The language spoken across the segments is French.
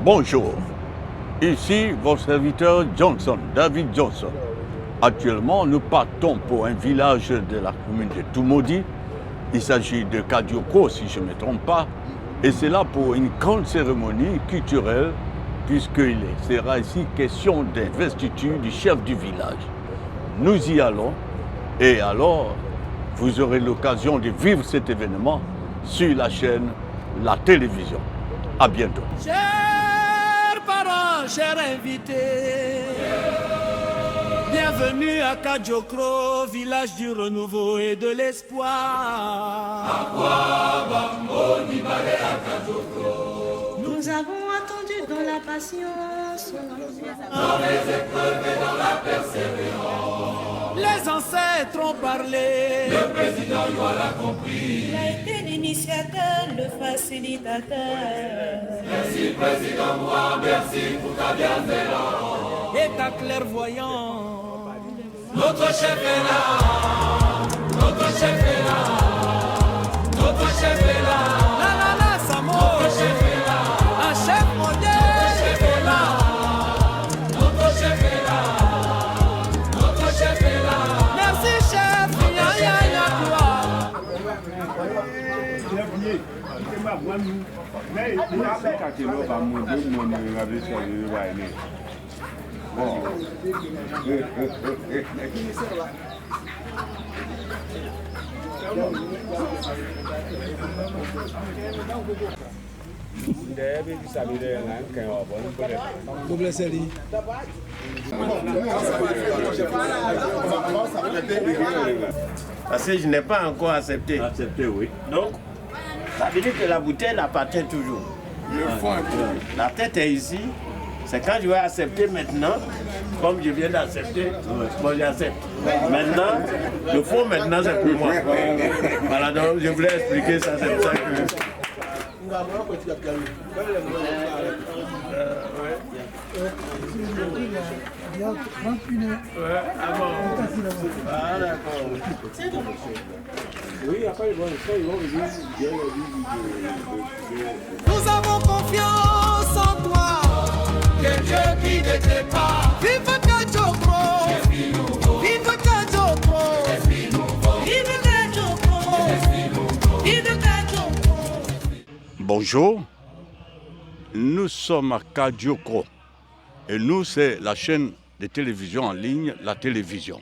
Bonjour, ici votre serviteur Johnson, David Johnson. Actuellement, nous partons pour un village de la commune de Tumodi. Il s'agit de Kadioko, si je ne me trompe pas. Et c'est là pour une grande cérémonie culturelle, puisqu'il sera ici question d'investiture du chef du village. Nous y allons, et alors, vous aurez l'occasion de vivre cet événement sur la chaîne, la télévision. À bientôt. Chers parents, chers invités, bienvenue à Kadiokro, village du renouveau et de l'espoir. Nous avons attendu dans la patience, Dans les épreuves et dans la persévérance. Les ancêtres ont parlé. Le président Yoa l'a compris. il a été l'initiateur, le facilitateur. Merci président Moua, merci pour ta bienveillance et ta clairvoyance. Notre chef est là, notre chef est là, notre chef est là. La la la, Samo. Notre chef est là, un chef modèle. Notre chef est là, notre chef est là, notre chef est là. Merci chef, ya ya ya Parce que je n'ai pas encore accepté. Acceptez, oui. Donc, ça veut dire que la bouteille appartient toujours. La tête est ici. C'est quand je vais accepter maintenant, comme je viens d'accepter, moi j'accepte. Maintenant, le fond maintenant c'est pour moi. Voilà, donc je voulais expliquer ça, c'est pour ça que... Nous avons confiance en toi. Que Dieu qui ne t'est pas. Vive Kadiokro. Vive Kadiokro. Vive Kadiokro, vive Kadiokro. Bonjour, nous sommes à Kadiokro et nous c'est la chaîne de télévision en ligne, la télévision.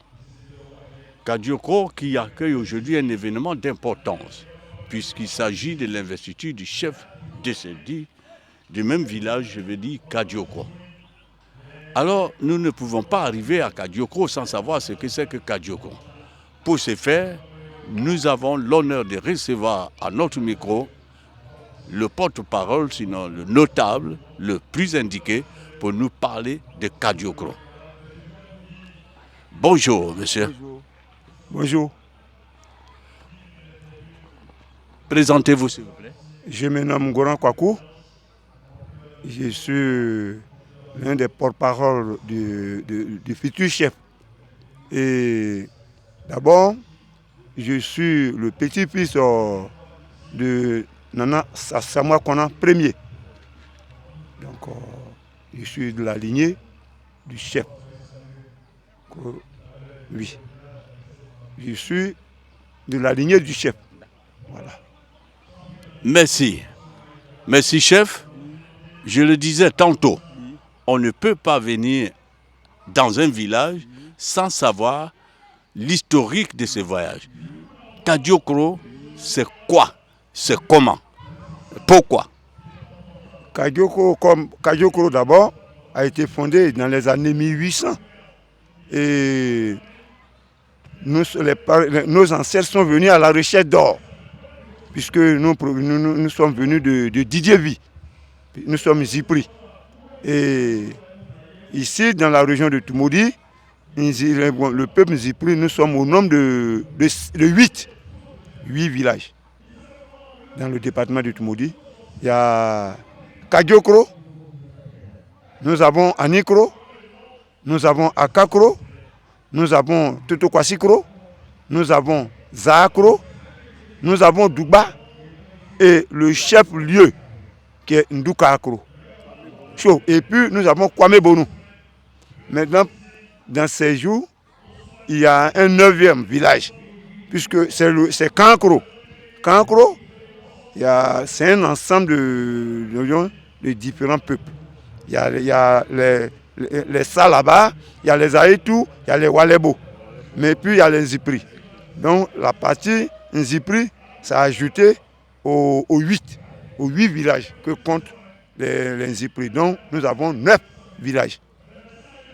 Kadiokro qui accueille aujourd'hui un événement d'importance puisqu'il s'agit de l'investiture du chef décédé du même village, je veux dire Kadiokro. Alors nous ne pouvons pas arriver à Kadiokro sans savoir ce que c'est que Kadiokro. Pour ce faire, nous avons l'honneur de recevoir à notre micro le porte-parole, sinon le notable, le plus indiqué pour nous parler de Kadiokro. Bonjour, monsieur. Bonjour, Présentez-vous, s'il vous plaît. je me nomme Goran Kwaku. Je suis l'un des porte-parole du futur chef. Et d'abord, je suis le petit-fils de Nana Samoa Kona Ier. Donc, je suis de la lignée du chef. Oui. Je suis de la lignée du chef. Voilà. Merci. Merci, chef. Je le disais tantôt, on ne peut pas venir dans un village sans savoir l'historique de ce voyage. Kadiokro, c'est quoi? C'est comment? Pourquoi? Kadiokro d'abord a été fondé dans les années 1800. Et nos ancêtres sont venus à la recherche d'or, puisque nous sommes venus de Didier Vie. Nous sommes Zipri. Et ici, dans la région de Tumodi, le peuple Zipri, nous sommes au nombre de 8 villages. Dans le département de Tumodi, il y a Kadiokro, nous avons Anikro, nous avons Akakro, nous avons Totokwasikro, nous avons Zaakro, nous avons Douba et le chef-lieu qui est Ndoukaakro. chaud. Et puis nous avons Kwame Bonou. Maintenant, dans ces jours, il y a un 9e village, puisque c'est Kankro. Kankro, c'est un ensemble de différents peuples. Il y a les Salaba, il y a les Aïtou, il y a les Walebo. Mais puis il y a les Nzipri. Donc la partie Nzipri, ça a ajouté aux 8 villages que comptent les Nzipri. Donc nous avons 9 villages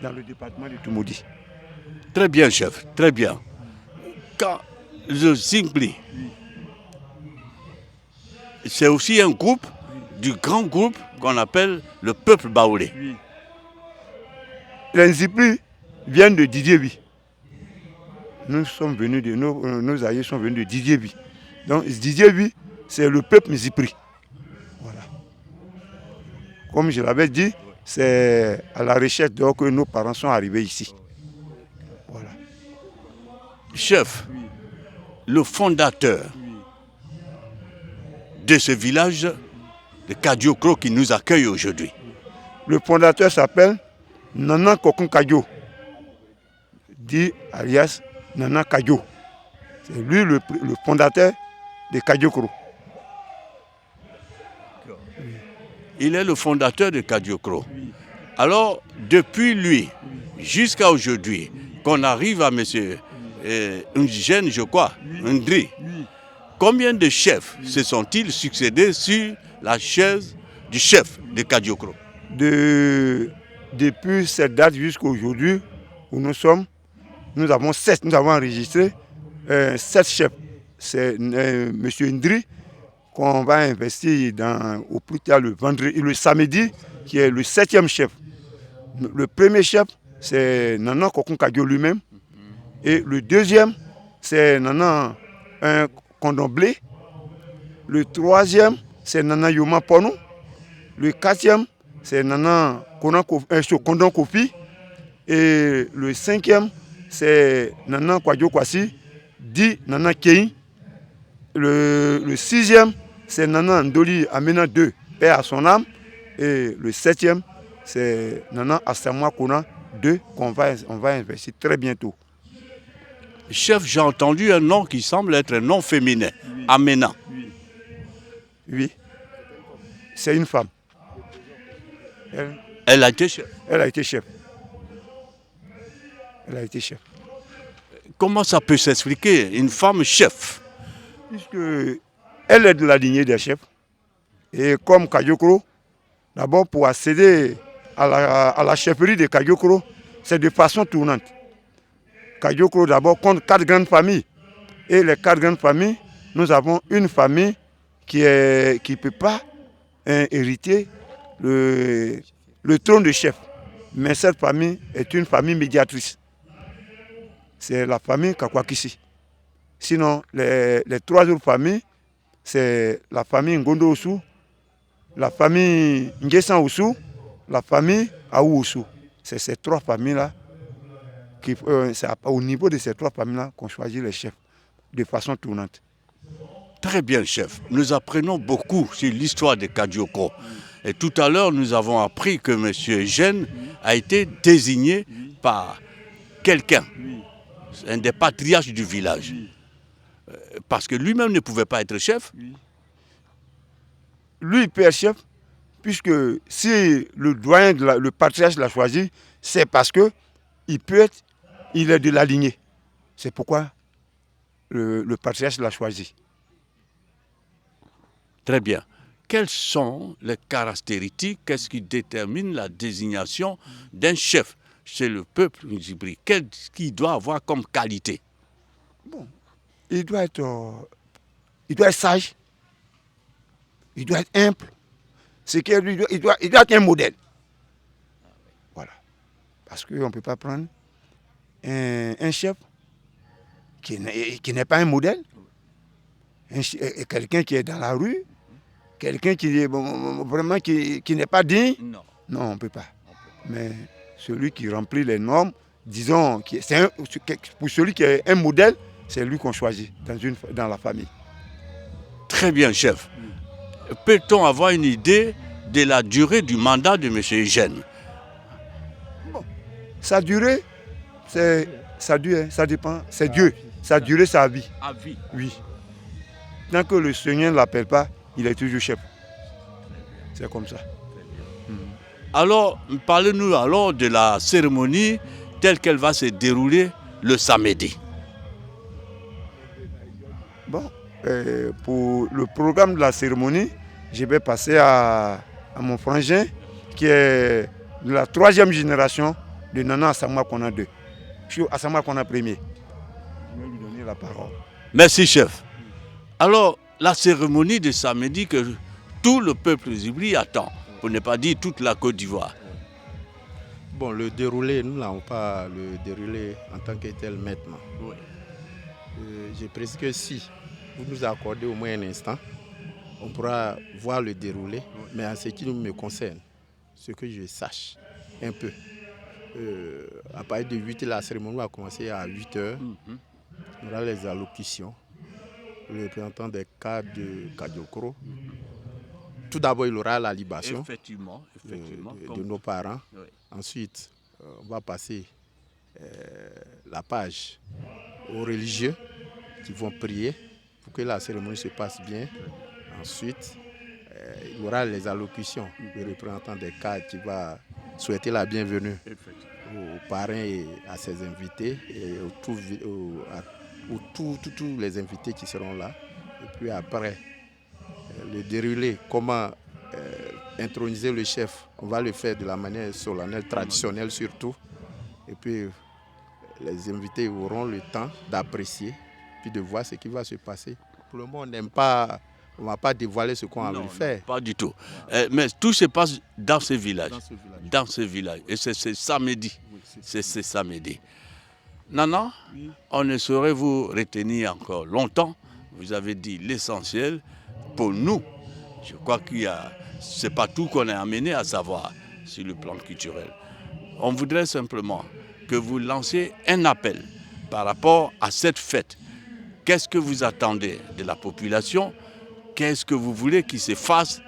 dans le département de Toumoudi. Très bien, chef, très bien. Quand le Zingli, c'est aussi un groupe, du grand groupe qu'on appelle le peuple baoulé. Les Nzipri viennent de Didiebi. Nos aïeux sont venus de Didiebi. Donc Didiebi, c'est le peuple Nzipri. Voilà. Comme je l'avais dit, c'est à la recherche d'or que nos parents sont arrivés ici. Voilà. Chef, le fondateur de ce village de Kadiokro qui nous accueille aujourd'hui. Le fondateur s'appelle Nana Kokon Kadio, dit alias Nana Kadio. C'est lui le fondateur de Kadiokro. Il est le fondateur de Kadiokro. Alors, depuis lui, jusqu'à aujourd'hui, qu'on arrive à M. Ngigène, je crois, Ndri, combien de chefs se sont-ils succédés sur la chaise du chef de Kadiokro? Depuis cette date jusqu'à aujourd'hui, où nous sommes, nous avons enregistré 7 chefs. C'est M. Ndri qu'on va investir au plus tard le samedi, qui est le 7e chef. Le premier chef, c'est Nana Kokon Kadio lui-même. Et le deuxième, c'est Nana Kondomblé. Le troisième, c'est Nana Yoma Pono. Le quatrième, c'est Nana Kondon Kopi. Et le 5e, c'est Nana Kwadjo Kwasi, dit Nana Kei. Le 6e, c'est Nana Ndoli Amena II, père à son âme. Et le 7e, c'est Nana Asamwa Kona II, qu'on va investir très bientôt. Chef, j'ai entendu un nom qui semble être un nom féminin, oui. Amena. Oui, c'est une femme. Elle a été chef. Elle a été chef. Elle a été chef. Comment ça peut s'expliquer, une femme chef? Puisque elle est de la lignée des chefs. Et comme Kadiokro, d'abord pour accéder à la chefferie de Kadiokro, c'est de façon tournante. Kadiokro d'abord compte 4 grandes familles. Et les 4 grandes familles, nous avons une famille qui ne peut pas hériter le trône de chef. Mais cette famille est une famille médiatrice. C'est la famille Kakwakisi. Sinon, les 3 autres familles, c'est la famille Ngondo Osu, la famille Ngesan Osu, la famille Aou Osu. C'est ces 3 familles-là. C'est au niveau de ces 3 familles-là qu'on choisit les chefs de façon tournante. Très bien, chef. Nous apprenons beaucoup sur l'histoire de Kadiokro. Et tout à l'heure, nous avons appris que M. Gène a été désigné par quelqu'un, un des patriarches du village. Parce que lui-même ne pouvait pas être chef. Lui, il peut être chef, puisque si le doyen, le patriarche l'a choisi, c'est parce que il est de la lignée. C'est pourquoi le patriarche l'a choisi. Très bien. Quelles sont les caractéristiques, qu'est-ce qui détermine la désignation d'un chef chez le peuple Nzipri? Qu'est-ce qu'il doit avoir comme qualité? Bon, il doit être sage, il doit être humble, il doit être un modèle. Voilà. Parce qu'on ne peut pas prendre un chef qui n'est pas un modèle, quelqu'un qui est dans la rue, quelqu'un qui est vraiment qui n'est pas digne. Non, on ne peut pas. Mais celui qui remplit les normes, disons, pour celui qui est un modèle, c'est lui qu'on choisit dans la famille. Très bien, chef. Peut-on avoir une idée de la durée du mandat de M. Eugène. Sa durée, ça dépend, c'est Dieu. Sa durée, sa vie. À vie. Oui. Tant que le Seigneur ne l'appelle pas, il est toujours chef. C'est comme ça. Alors, parlez-nous alors de la cérémonie telle qu'elle va se dérouler le samedi. Bon, pour le programme de la cérémonie, je vais passer à mon frangin qui est de la 3e génération de Nana Asamoah Konan II. Je suis Asamoah Konan Ier. Je vais lui donner la parole. Merci, chef. Alors, la cérémonie de samedi que tout le peuple zibri attend, pour ne pas dire toute la Côte d'Ivoire. Bon, le déroulé, nous n'avons pas le déroulé en tant que tel maintenant. Oui. Je précise que si vous nous accordez au moins un instant, on pourra voir le déroulé, mais en ce qui me concerne, ce que je sache un peu, à partir de 8h, la cérémonie va commencer à 8h. On aura les allocutions, le représentant des cadres de Kadiokoro. Tout d'abord, il aura la libation Effectivement. de nos parents. Oui. Ensuite, on va passer la page aux religieux qui vont prier pour que la cérémonie se passe bien. Ensuite, il y aura les allocutions du représentant des cadres qui va souhaiter la bienvenue aux parrains et à ses invités et tous les invités qui seront là. Et puis après, le déroulé, comment introniser le chef, on va le faire de la manière solennelle, traditionnelle surtout. Et puis les invités auront le temps d'apprécier, puis de voir ce qui va se passer. Pour le moment, on n'aime pas, on ne va pas dévoiler ce qu'on a voulu faire. Pas du tout. Mais tout se passe dans ce village. Dans ce village. Et c'est samedi. C'est samedi. Nana, on ne saurait vous retenir encore longtemps. Vous avez dit l'essentiel pour nous. Je crois c'est pas tout qu'on est amené à savoir sur le plan culturel. On voudrait simplement que vous lanciez un appel par rapport à cette fête. Qu'est-ce que vous attendez de la population? Qu'est-ce que vous voulez qu'il se fasse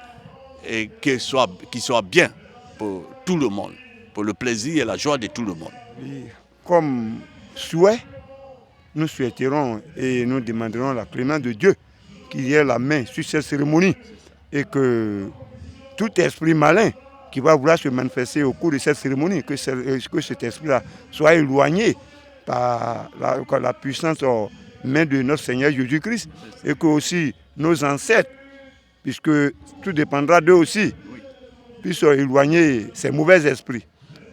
et qu'il soit bien pour tout le monde, pour le plaisir et la joie de tout le monde? Et comme souhait, nous souhaiterons et nous demanderons la clémence de Dieu qu'il y ait la main sur cette cérémonie et que tout esprit malin qui va vouloir se manifester au cours de cette cérémonie, que cet esprit-là soit éloigné par la puissance main de notre Seigneur Jésus-Christ et que aussi nos ancêtres, puisque tout dépendra d'eux aussi, puissent éloigner ces mauvais esprits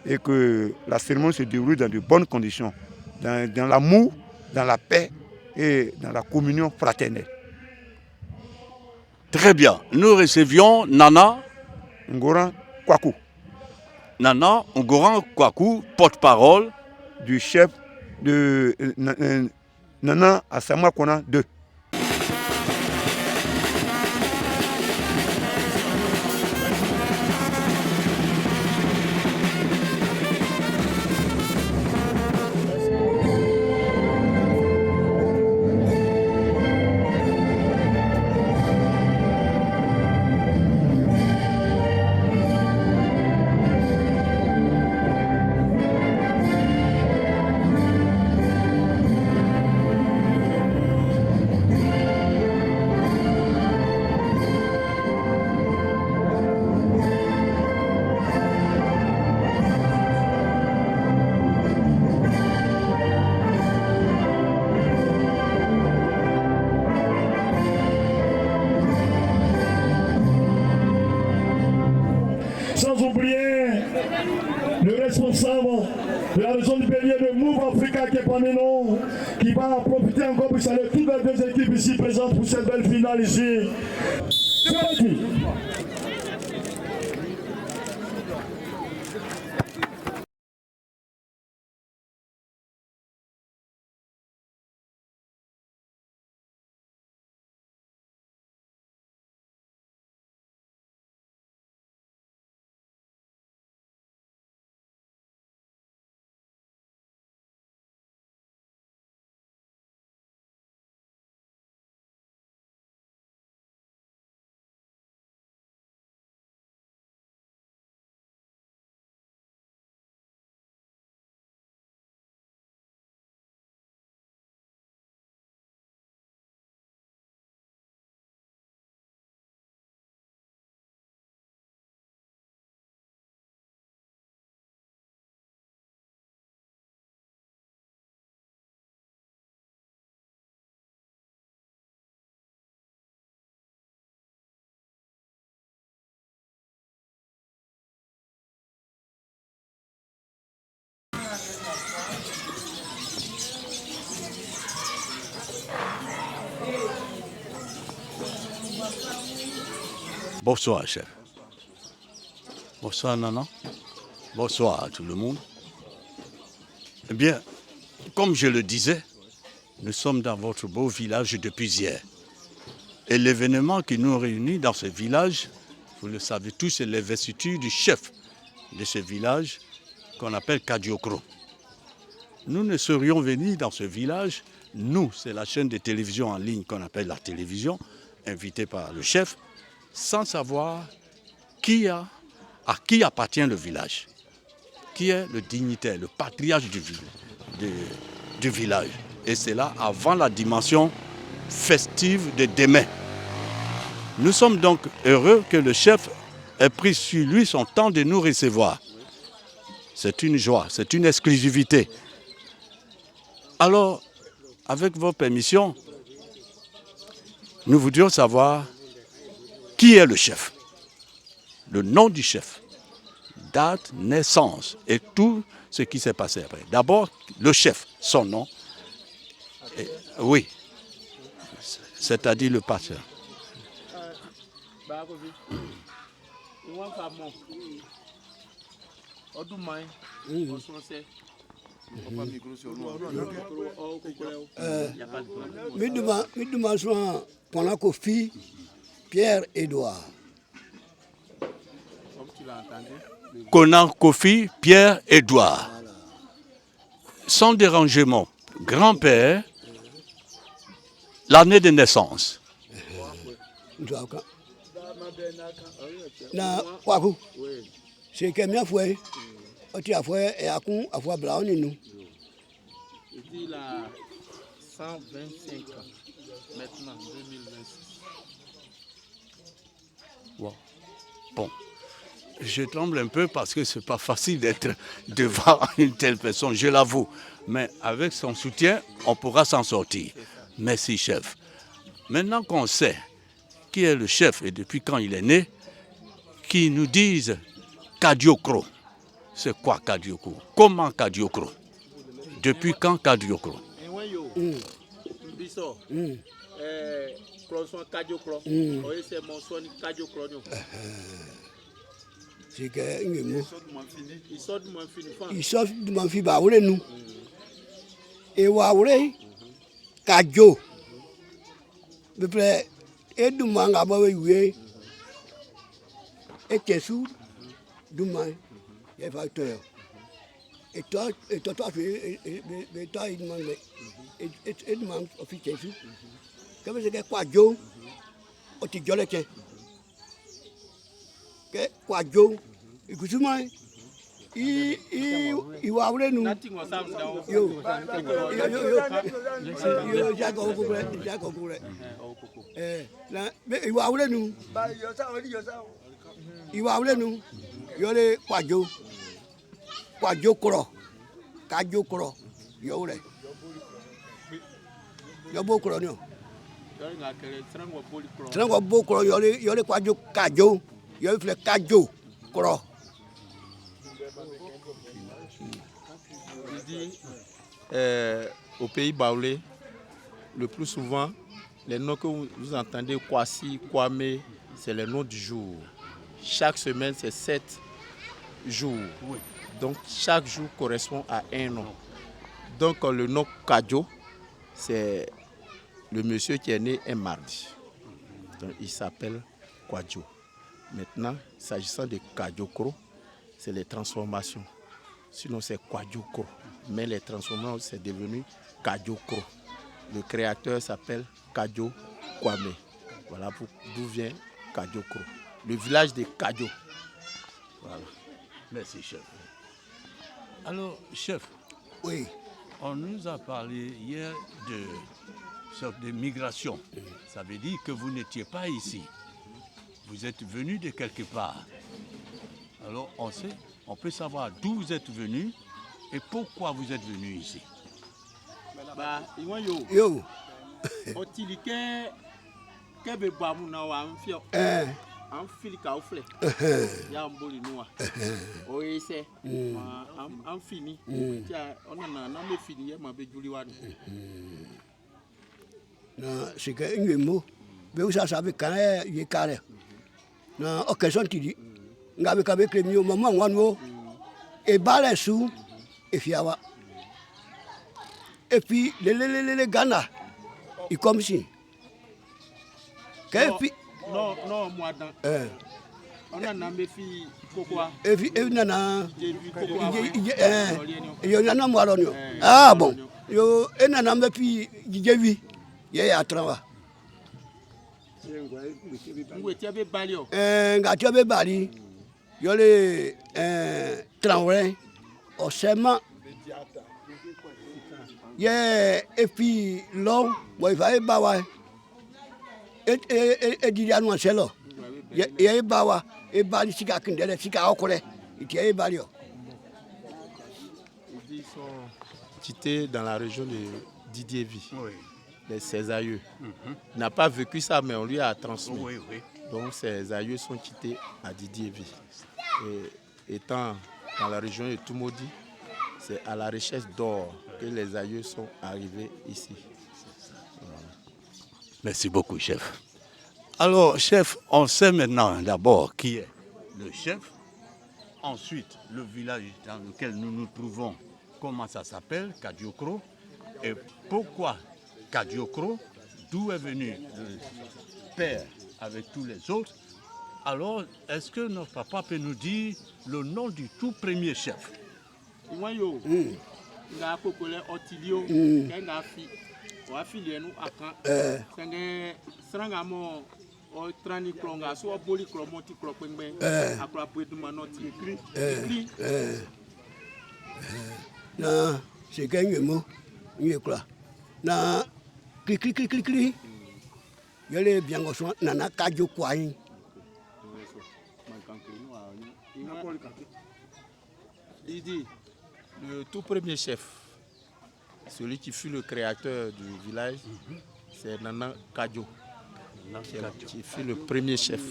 et que la cérémonie se déroule dans de bonnes conditions, dans l'amour, dans la paix et dans la communion fraternelle. Très bien. Nous recevions Nana Ngoran Kwaku. Nana Ngoran Kwaku, porte-parole du chef de Nana Asamoah Konan II. Sans oublier le responsable de la région du Bélier de Move Africa qui est parmi nous, qui va profiter encore pour saluer toutes les deux équipes ici présentes pour cette belle finale ici. C'est parti. Bonsoir, chef. Bonsoir, Nana. Bonsoir à tout le monde. Eh bien, comme je le disais, nous sommes dans votre beau village depuis hier. Et l'événement qui nous réunit dans ce village, vous le savez tous, c'est l'investiture du chef de ce village qu'on appelle Kadiokro. Nous ne serions venus dans ce village, nous, c'est la chaîne de télévision en ligne qu'on appelle la télévision, invitée par le chef, sans savoir à qui appartient le village, qui est le dignitaire, le patriarche du village. Et c'est là avant la dimension festive de demain. Nous sommes donc heureux que le chef ait pris sur lui son temps de nous recevoir. C'est une joie, c'est une exclusivité. Alors, avec vos permissions, nous voudrions savoir qui est le chef, le nom du chef, date, naissance et tout ce qui s'est passé après. D'abord, le chef, son nom. Et, oui, c'est-à-dire le pasteur. Pendant Kofi, Pierre-Édouard. Conan Kofi, Pierre-Édouard. Sans dérangement, grand-père, l'année de naissance. Na Kwaku, c'est que bien fouet. Tu as fait et à coup, à fois blanc, nous. Il a 125 ans, maintenant, 2026. Wow. Bon, je tremble un peu parce que ce n'est pas facile d'être devant une telle personne, je l'avoue. Mais avec son soutien, on pourra s'en sortir. Merci, chef. Maintenant qu'on sait qui est le chef et depuis quand il est né, qui nous dise Kadiokro. C'est quoi Kadiokro? Comment Kadiokro? Depuis quand Kadiokro? C'est que il sort de mon fils baoulé nous. Et waoulé Kadio. Me plaît et du manga baoulé oui. Et Kessou du manga. Il va faire. Et toi, il demande, et demande au fils Kessou. Comme c'est quoi Joe, au Tigolete. Quoi Joe, écoute-moi, il va ouvrir nous. Yo, Jacques mais il va ouvrir nous. Il va ouvrir nous. Il y a les quoi Joe. Quoi Joe Kro. Kajo Kro. Yo le. Yo beaucoup non. Trango beaucoup yo le Kajo Kajo. Yo le Kajo Kro. Il dit au pays baoulé, le plus souvent, les noms que vous entendez, Kwasi, Kwame, c'est les noms du jour. Chaque semaine, c'est 7 jours. Oui. Donc, chaque jour correspond à un nom. Donc, le nom Kadjo, c'est le monsieur qui est né un mardi. Donc, il s'appelle Kwadjo. Maintenant, s'agissant de Kadiokro, c'est les transformations. Sinon, c'est Kwadjokro. Mais les transformations, c'est devenu Kadiokro. Le créateur s'appelle Kadjo Kwame. Voilà d'où vient Kadiokro. Le village de Kadjo. Voilà. Merci, chef. Alors, chef, oui. On nous a parlé hier de sorte de migration. Ça veut dire que vous n'étiez pas ici. Vous êtes venu de quelque part. Alors, on peut savoir d'où vous êtes venu et pourquoi vous êtes venu ici. Yo. En fili ka ofle ya mboli noa o ese en fini tia on na me fini ya ma be juli wani na c'est que une mot mais ça savait quand il est carré na occasion tidi ngabe kabe kremio mama wanwo e bale sou et fiawa et puis les Ghana il comme si non moi dans on a nommé fille pourquoi et nana yo nana mo alonyo ah bon yo nana me puis jijewi ye ya trawa ngati be bali yo le Traoré au seulement ye et puis long moi va bawa et dit à nous celo ye bawa et bali sika kindele sika okole itie bali yo. Ils sont cités dans la région de Didier Vie. Oui. Ses aïeux. Il n'a pas vécu ça, mais on lui a transmis. Oui, oui. Donc ses aïeux sont cités à Didier Vie. Et étant dans la région de Toumoudi, c'est à la recherche d'or que les aïeux sont arrivés ici. Merci beaucoup, chef. Alors, chef, on sait maintenant d'abord qui est le chef. Ensuite, le village dans lequel nous nous trouvons, comment ça s'appelle, Kadiokro. Et pourquoi Kadiokro, d'où est venu le père avec tous les autres. Alors, est-ce que notre papa peut nous dire le nom du tout premier chef? Na c'est gagné mot ni quoi na cri yele bien goso nana kajo kwai il dit le tout premier chef, celui qui fut le créateur du village, c'est Nana Kadjo. Qui fut le premier chef,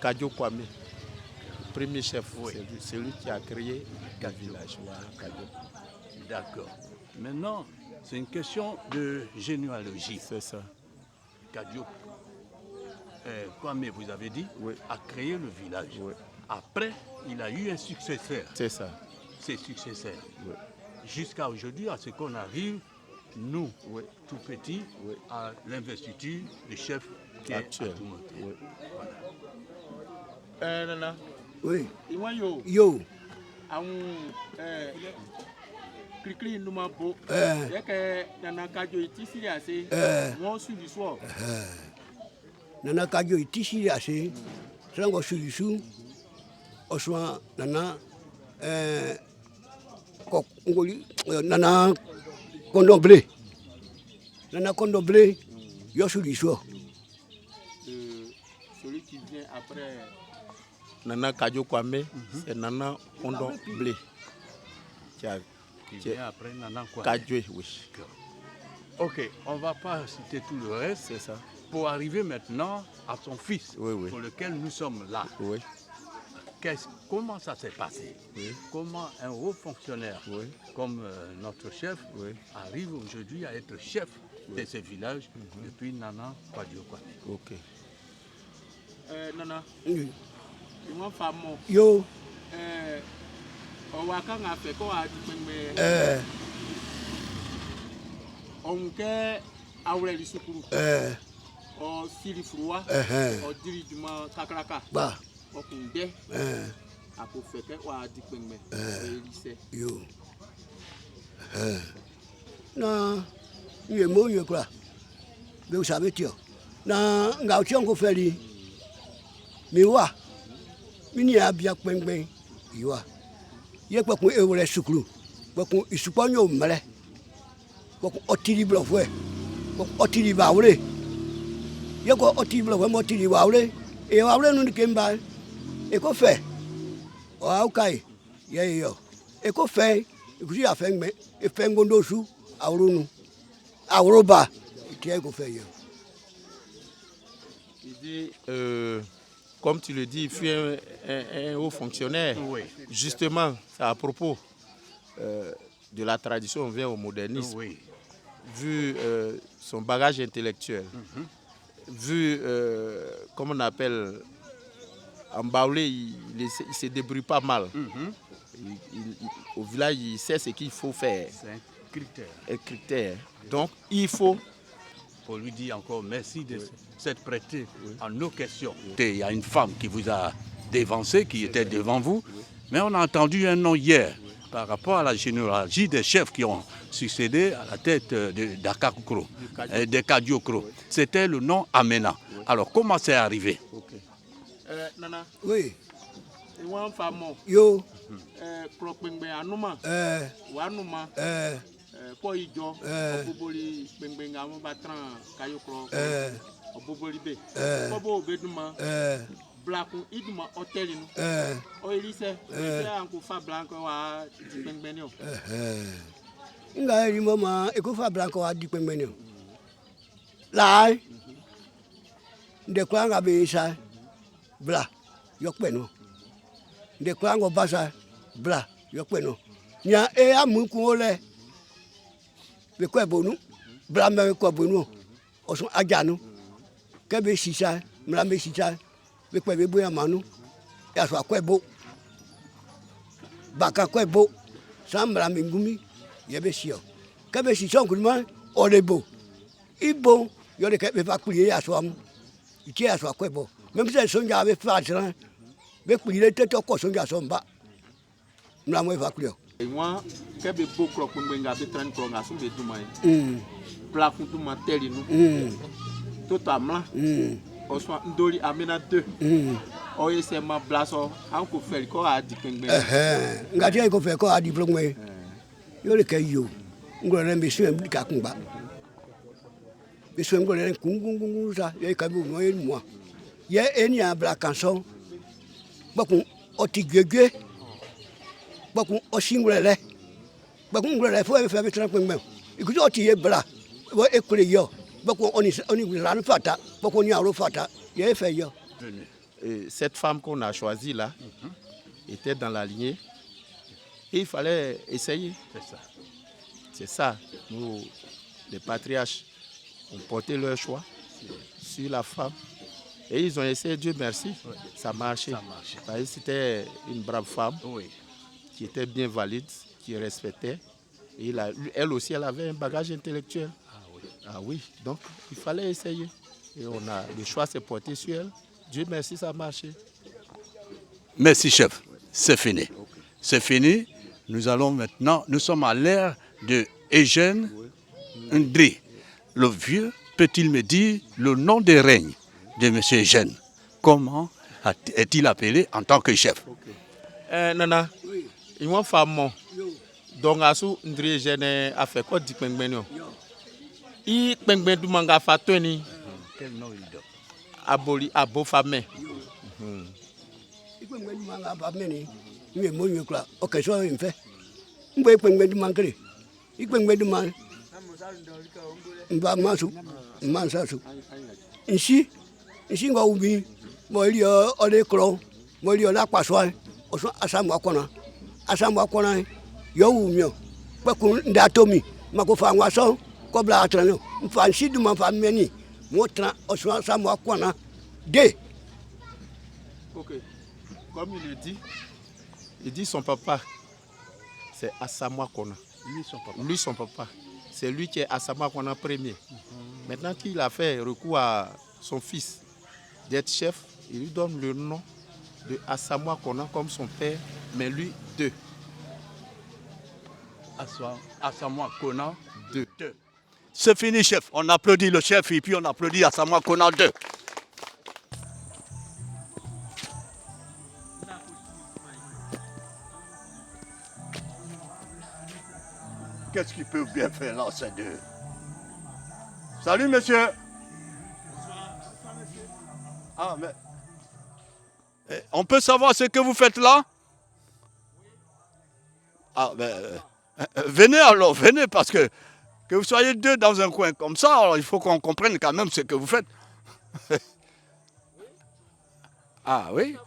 Kadjo Kwame. Le premier chef, c'est celui qui a créé le village. Voilà, Kadjo. D'accord. Maintenant, c'est une question de généalogie. C'est ça. Kadjo Kwame, vous avez dit, oui, a créé le village. Oui. Après, il a eu un successeur. C'est ça. Ses successeurs. Oui. Jusqu'à aujourd'hui, à ce qu'on arrive, nous, oui, tout petits, oui, à l'investiture du chef qui actuel. Est à Toumoudi. Oui. Voilà. Nana. Oui. Yo. Clicli nous m'a beau. Nana Kadjo est ici assez. Moi suis du soir. Nana Kadjo est ici assez. Trango suis du sou. Au soir, Nana. Nana Condomblé. Nana Condomblé, yo suis du soir. Celui qui vient après Nana Kadjo Kwame, c'est Nana Condomblé. Qui vient après Nana Kadjo, oui. Ok, on ne va pas citer tout le reste. C'est ça. Pour arriver maintenant à son fils, oui, oui, pour lequel nous sommes là. Oui. Comment ça s'est passé? Oui. Comment un haut fonctionnaire, oui, comme notre chef, oui, arrive aujourd'hui à être chef, oui, de ce village depuis Nana Kadjo Kwame? Ok. Nana, oui, yo, bah. Yo. Na nie mo nie kura. Be o sabe tio. Na nga o tion ko feli. Mi wa. Mi ni abia pengben. Iwa. Ye pekun ewure sukuru. Pekun isupanyo mele. Pekun otiri blofwe. Pekun otiri baure. Ye ko otiri blofwe mo otiri baure. E baure nu kemba. E ko fe. O aukai. Ye yo. E ko fe. Ikusi afengbe. E fengondo su aurunu. Auroba. Tie ko fe yo. Il dit comme tu le dis, il fut un haut fonctionnaire. Oui. Justement, c'est à propos de la tradition, on vient au modernisme. Oui. Vu son bagage intellectuel, vu, comme on appelle, en Baoulé, il ne se débrouille pas mal. Au village, il sait ce qu'il faut faire. C'est un critère. Un critère. Donc, il faut... Pour lui dire encore merci de s'être prêté à nos questions. Il y a une femme qui vous a dévancé, qui était devant vous, mais on a entendu un nom hier par rapport à la généalogie des chefs qui ont succédé à la tête de Kadiokro. C'était le nom Amena. Alors, comment c'est arrivé? Nana. Oui. Yo. Blaku iduma hotel nu o elise anko fa blanco wa dipengbenio nga ri mama e ko fa blanco wa dipengbenio lai de kwa nga be sa bla yo penu de kwa ngo basa bla yo penu nya e amuku ole be ko bonu bla me ko bonu o so ajanu ke be sisa mla me sisa be kwa be boya manu ya so akwebo baka kwebo sambra mingumi yebe sio kabe si son kulma olebo ibo yo de ke be fa kulie ya so am iti ya so akwebo même si sonja be fa tran be kulie teto ko sonja so mba mla mo fa kulie moi ke be bo kro kun benga be tran kro nga so be dumai pla kun tu mateli nu totalement Oswa ndoli amena 2 oye se ma blaso anko fel ko a dipengbe ngati ay ko fe ko a diplôme yo le kay yo ngoro le mbisi mbika kakumba biso ngoro le kungungungu sa ye kabu no ye moi ye eni a bla canson bakun oti gege bakun osingulele bakun ngoro fo fe be transpengbe ikuti oti ye bla wo ekure yo Cette femme qu'on a choisie là était dans la lignée et il fallait essayer. C'est ça. Nous, les patriarches, ont porté leur choix sur la femme et ils ont essayé, Dieu merci, ça marchait. C'était une brave femme qui était bien valide, qui respectait. Et elle aussi, elle avait un bagage intellectuel. Ah oui, donc il fallait essayer. Et le choix s'est porté sur elle. Dieu merci, ça a marché. Merci chef, c'est fini. C'est fini. Nous sommes à l'ère de Eugène Ndri. Le vieux, peut-il me dire le nom de règne de M. Eugène? Comment est-il appelé en tant que chef? Nana, il m'a fait mon. Donc, Ndri Eugène a fait quoi d'Ipengbenio? I pengben du manga fatoni. Quel nom il donne? Aboli abo famé. I pengben du manga famé ni mo yo kla o ke so in fe. Ngbe pengben du mangre. I pengben du man. Mba masu. Mansasu. Ici ngo ubi mo ri o le kro. Mo ri o la paso o so asamu akona. Asamu akona yo wu mi o. Pe kun ndatomi mako fa nwa so. Comme la traîne, enfin si de ma famille, moi train, on ça moi quoi na, deux. Ok. Comme il dit son papa, c'est Assamoah Kona. Lui son papa, c'est lui qui est Assamoah Kona premier. Maintenant qu'il a fait recours à son fils d'être chef, il lui donne le nom de Assamoah Kona comme son père, mais lui 2. Assamoah Kona 2. C'est fini, chef. On applaudit le chef et puis on applaudit Assamoah Kona 2. Qu'est-ce qu'il peut bien faire là, ces deux? Salut, monsieur. Ah, mais... on peut savoir ce que vous faites là? Ah, ben... venez alors, venez, parce que vous soyez 2 dans un coin comme ça, alors il faut qu'on comprenne quand même ce que vous faites. Ah oui?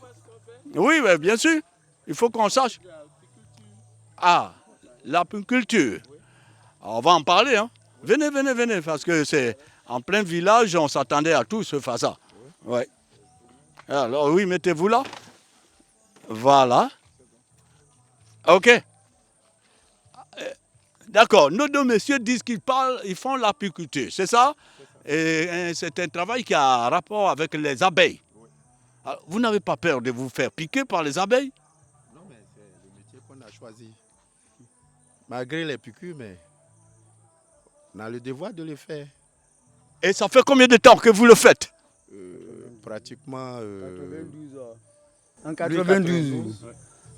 Oui, bien sûr. Il faut qu'on sache. Ah, l'apiculture. On va en parler, hein. Venez, parce que c'est en plein village, on s'attendait à tout sauf à ça. Ouais. Alors oui, mettez-vous là. Voilà. Ok. D'accord. Nos deux messieurs disent qu'ils parlent, ils font l'apiculture, c'est ça? Et c'est un travail qui a rapport avec les abeilles. Alors, vous n'avez pas peur de vous faire piquer par les abeilles? Non, mais c'est le métier qu'on a choisi. Malgré les piqûres, mais on a le devoir de le faire. Et ça fait combien de temps que vous le faites? Pratiquement... 92 ans. En 92.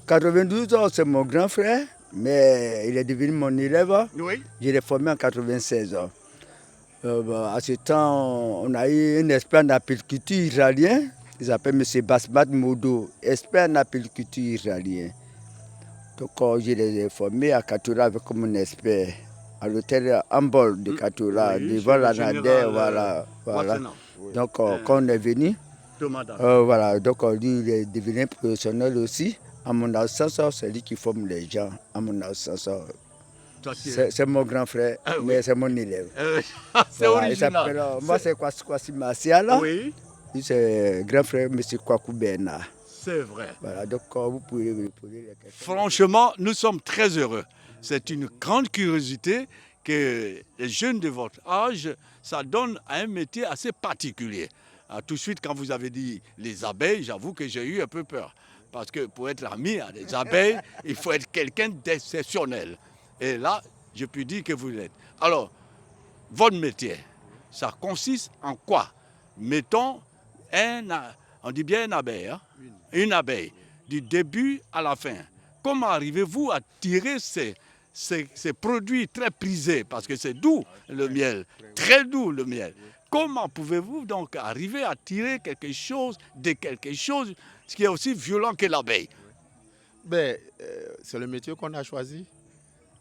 92 ans, c'est mon grand frère, mais il est devenu mon élève. Oui. Je l'ai formé en 96 ans. À ce temps, on a eu un expert en apiculture israélien. Il s'appelle M. Basmat Modo, expert en apiculture israélien. Donc, je l'ai formé à Katoula avec mon expert, à l'hôtel Ambol de Katoula, oui, devant la général, Nader, voilà. Donc, quand on est venu, voilà, donc lui, il est devenu professionnel aussi. À mon absence, c'est lui qui forme les gens. À mon absence, c'est mon grand frère, mais c'est mon élève. C'est original. Moi, c'est Kwasi Martial. Oui. Lui, c'est grand frère, M. Kwaku Bernard. C'est vrai. Voilà, donc vous pouvez me poser les questions. Franchement, nous sommes très heureux. C'est une grande curiosité que les jeunes de votre âge, ça donne à un métier assez particulier. Tout de suite, quand vous avez dit les abeilles, j'avoue que j'ai eu un peu peur. Parce que pour être ami à des abeilles, il faut être quelqu'un d'exceptionnel. Et là, je peux dire que vous l'êtes. Alors, votre métier, ça consiste en quoi? Mettons, on dit bien une abeille, hein? Une abeille, du début à la fin. Comment arrivez-vous à tirer ces produits très prisés? Parce que c'est doux le miel, très doux le miel. Comment pouvez-vous donc arriver à tirer quelque chose de quelque chose, ce qui est aussi violent que l'abeille? Ben, c'est le métier qu'on a choisi.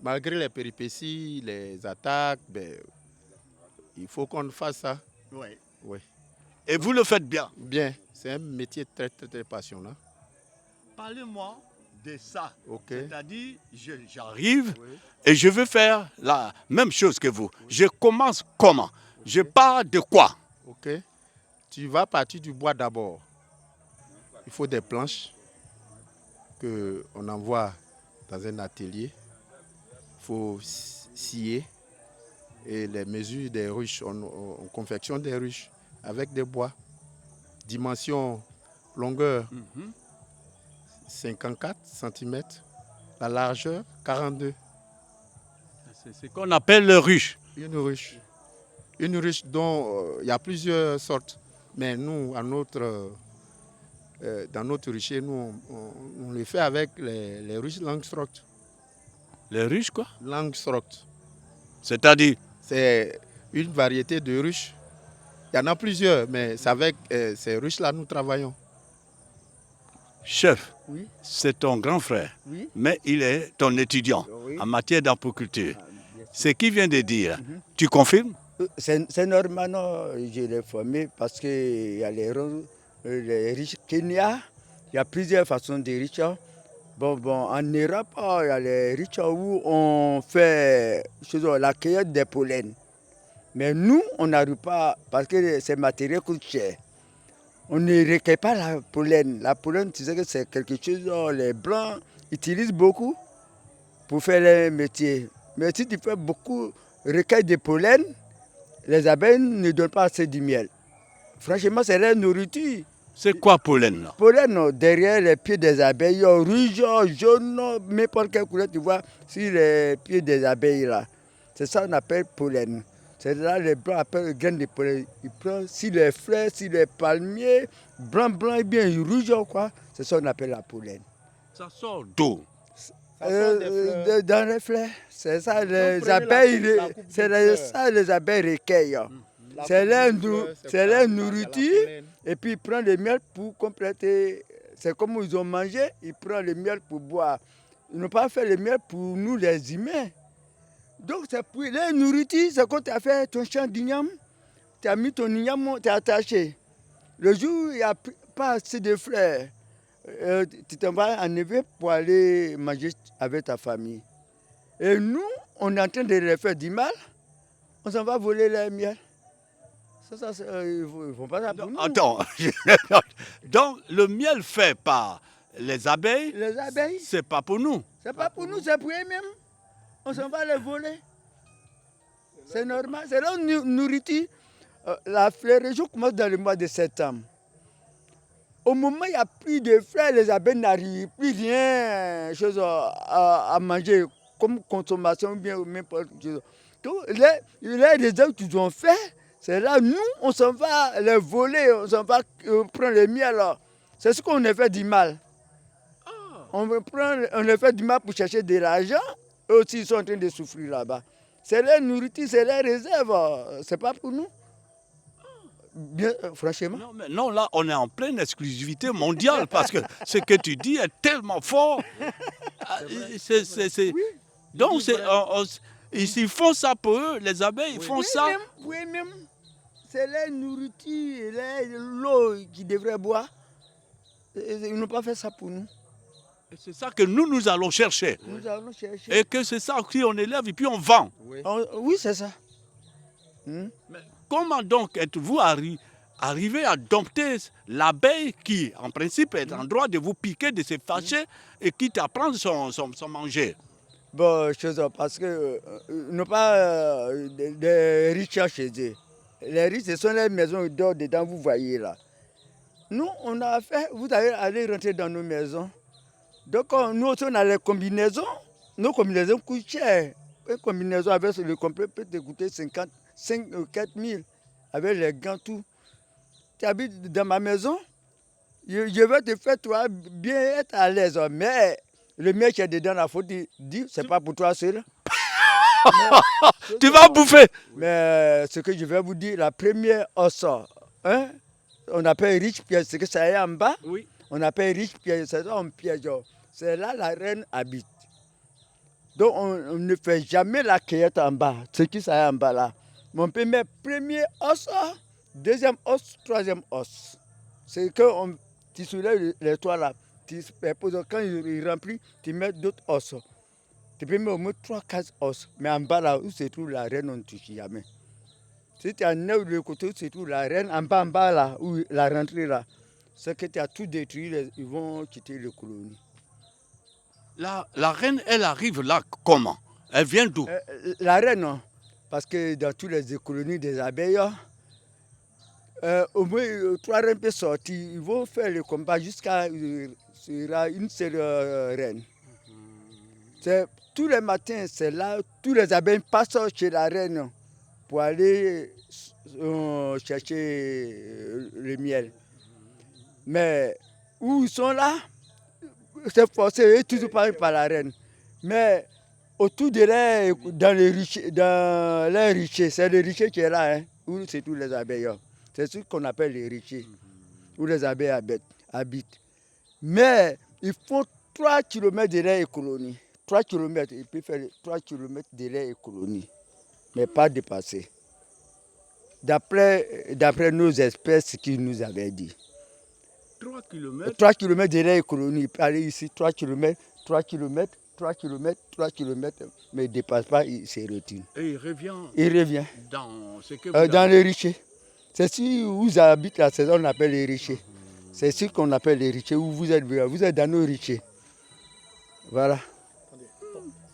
Malgré les péripéties, les attaques, ben, il faut qu'on fasse ça. Oui. Oui. Et vous le faites bien? Bien, c'est un métier très, très, très passionnant. Parlez-moi de ça. Ok. C'est-à-dire, j'arrive et je veux faire la même chose que vous. Je commence comment? Je pars de quoi? Ok. Tu vas partir du bois d'abord. Il faut des planches qu'on envoie dans un atelier. Il faut scier et les mesures des ruches. On confectionne des ruches avec des bois. Dimension longueur 54 cm, la largeur 42. C'est ce qu'on appelle le ruche. Une ruche. Une ruche dont il y a plusieurs sortes. Mais nous, dans notre rucher, nous, on le fait avec les ruches Langstroth. Les ruches quoi? Langstroth. C'est-à-dire? C'est une variété de ruches. Il y en a plusieurs, mais c'est avec ces ruches-là nous travaillons. Chef, Oui. c'est ton grand frère, Oui. mais il est ton étudiant Oui. en matière d'apiculture. Ce qu'il vient de dire, tu confirmes? C'est normal, non, je l'ai formé parce qu'il y a les riches Kenya, il y a plusieurs façons de riches. Bon, en Europe, il y a les riches où on fait la cueillette des pollens. Mais nous, on n'arrive pas, parce que ces matériaux coûtent cher. On ne recueille pas la pollen. La pollen, tu sais que c'est quelque chose que les Blancs utilisent beaucoup pour faire leur métier. Mais si tu fais beaucoup recueil de pollen, les abeilles ne donnent pas assez de miel. Franchement, c'est leur nourriture. C'est quoi pollen là? Pollen, derrière les pieds des abeilles, rouge, jaune, n'importe quelle couleur tu vois sur les pieds des abeilles là. C'est ça qu'on appelle pollen. C'est là les blancs appellent graines de pollen. Ils prennent sur les fleurs, sur les palmiers, blanc et bien rouge quoi. C'est ça qu'on appelle la pollen. Ça sort d'où? Dans les fleurs. C'est ça les abeilles, ça les abeilles recueillent. C'est leur nourriture et puis ils prennent le miel pour compléter. C'est comme ils ont mangé, ils prennent le miel pour boire. Ils n'ont pas fait le miel pour nous les humains. Donc c'est pour leur nourriture, c'est quand tu as fait ton champ d'igname, tu as mis ton igname, tu as attaché. Le jour où il n'y a pas assez de fleurs, tu t'en vas enlever pour aller manger avec ta famille. Et nous, on est en train de leur faire du mal, on s'en va voler leur miel. Ça, ils ne font pas ça pour nous. Attends, donc le miel fait par les abeilles, c'est pas pour nous. C'est pas pour nous, c'est pour eux-mêmes. On s'en va les voler. C'est normal, c'est leur nourriture. La floraison commence dans le mois de septembre. Au moment où il n'y a plus de fleurs, les abeilles n'arrivent plus rien à manger comme consommation ou bien n'importe chose. Donc, les réserves qu'ils ont fait, c'est là, nous, on s'en va les voler, on s'en va prendre le miel. C'est ce qu'on a fait du mal. On a fait du mal pour chercher de l'argent. Eux aussi, ils sont en train de souffrir là-bas. C'est leur nourriture, c'est leur réserve. C'est pas pour nous. Bien, franchement. Non, là, on est en pleine exclusivité mondiale parce que ce que tu dis est tellement fort. Donc, ils font ça pour eux, les abeilles, ils font ça. Oui, même. C'est leur nourriture, l'eau qu'ils devraient boire. Ils n'ont pas fait ça pour nous. C'est ça que nous allons chercher. Nous allons chercher. Et que c'est ça qu'on élève et puis on vend. Oui, c'est ça. Mais comment donc êtes-vous arrivé à dompter l'abeille qui, en principe, est en droit de vous piquer, de se fâcher et qui t'apprend son manger? Bon, parce que n'ont pas de riches chez eux. Les riches, ce sont les maisons d'or dedans, vous voyez là. Nous, on a fait, vous allez aller rentrer dans nos maisons. Donc, nous aussi, on a les combinaisons. Nos combinaisons coûtent cher. Une combinaison avec le complet peut te coûter 5 ou 4 000. Avec les gants, tout. Tu habites dans ma maison, je vais te faire, toi, bien être à l'aise. Mais le mec qui est dedans, la faute, dit, c'est pas pour toi seul. Tu vas bouffer. Mais ce que je vais vous dire, la première os, hein, on appelle riche piège, c'est que ça est en bas. Oui. On appelle riche piège, c'est ça, on piège. C'est là la reine habite. Donc on ne fait jamais la cueillette en bas, ce qui ça est en bas là. Mon premier os, deuxième os, troisième os. C'est que tu soulèves les toits là, tu poses, quand il remplit, tu mets d'autres os. Tu peux mettre au moins 3-4 os. Mais en bas là où se trouve la reine, on ne touche jamais. Si tu as un œuf de côté où se trouve la reine, en bas là, où la rentrée là, c'est que tu as tout détruit, ils vont quitter les colonies. La reine, elle arrive là comment? Elle vient d'où? La reine, non. Parce que dans toutes les colonies des abeilles, au moins 3 reines peuvent sortir. Ils vont faire le combat jusqu'à sera une seule reine. Tous les matins, c'est là, tous les abeilles passent chez la reine pour aller chercher le miel. Mais où ils sont là, c'est forcé, ils toujours pas par la reine. Mais autour de là, dans les richiers, c'est le richier qui est là, hein, où c'est tous les abeilles. C'est ce qu'on appelle les richiers, où les abeilles habitent. Mais ils font 3 km de leur colonie. 3 km, ils peuvent faire 3 km de leur colonie, mais pas dépasser. D'après nos espèces qui nous avaient dit. 3 km 3 km de leur colonie, aller ici, 3 km, 3 km, 3 km, 3 km, mais il ne dépasse pas, il se retire. Et il revient. Il revient. Dans ce que vous dans les richiers. C'est si vous habitez la saison, on appelle les richiers. C'est ce qu'on appelle les richiers, où vous êtes dans nos richiers. Voilà.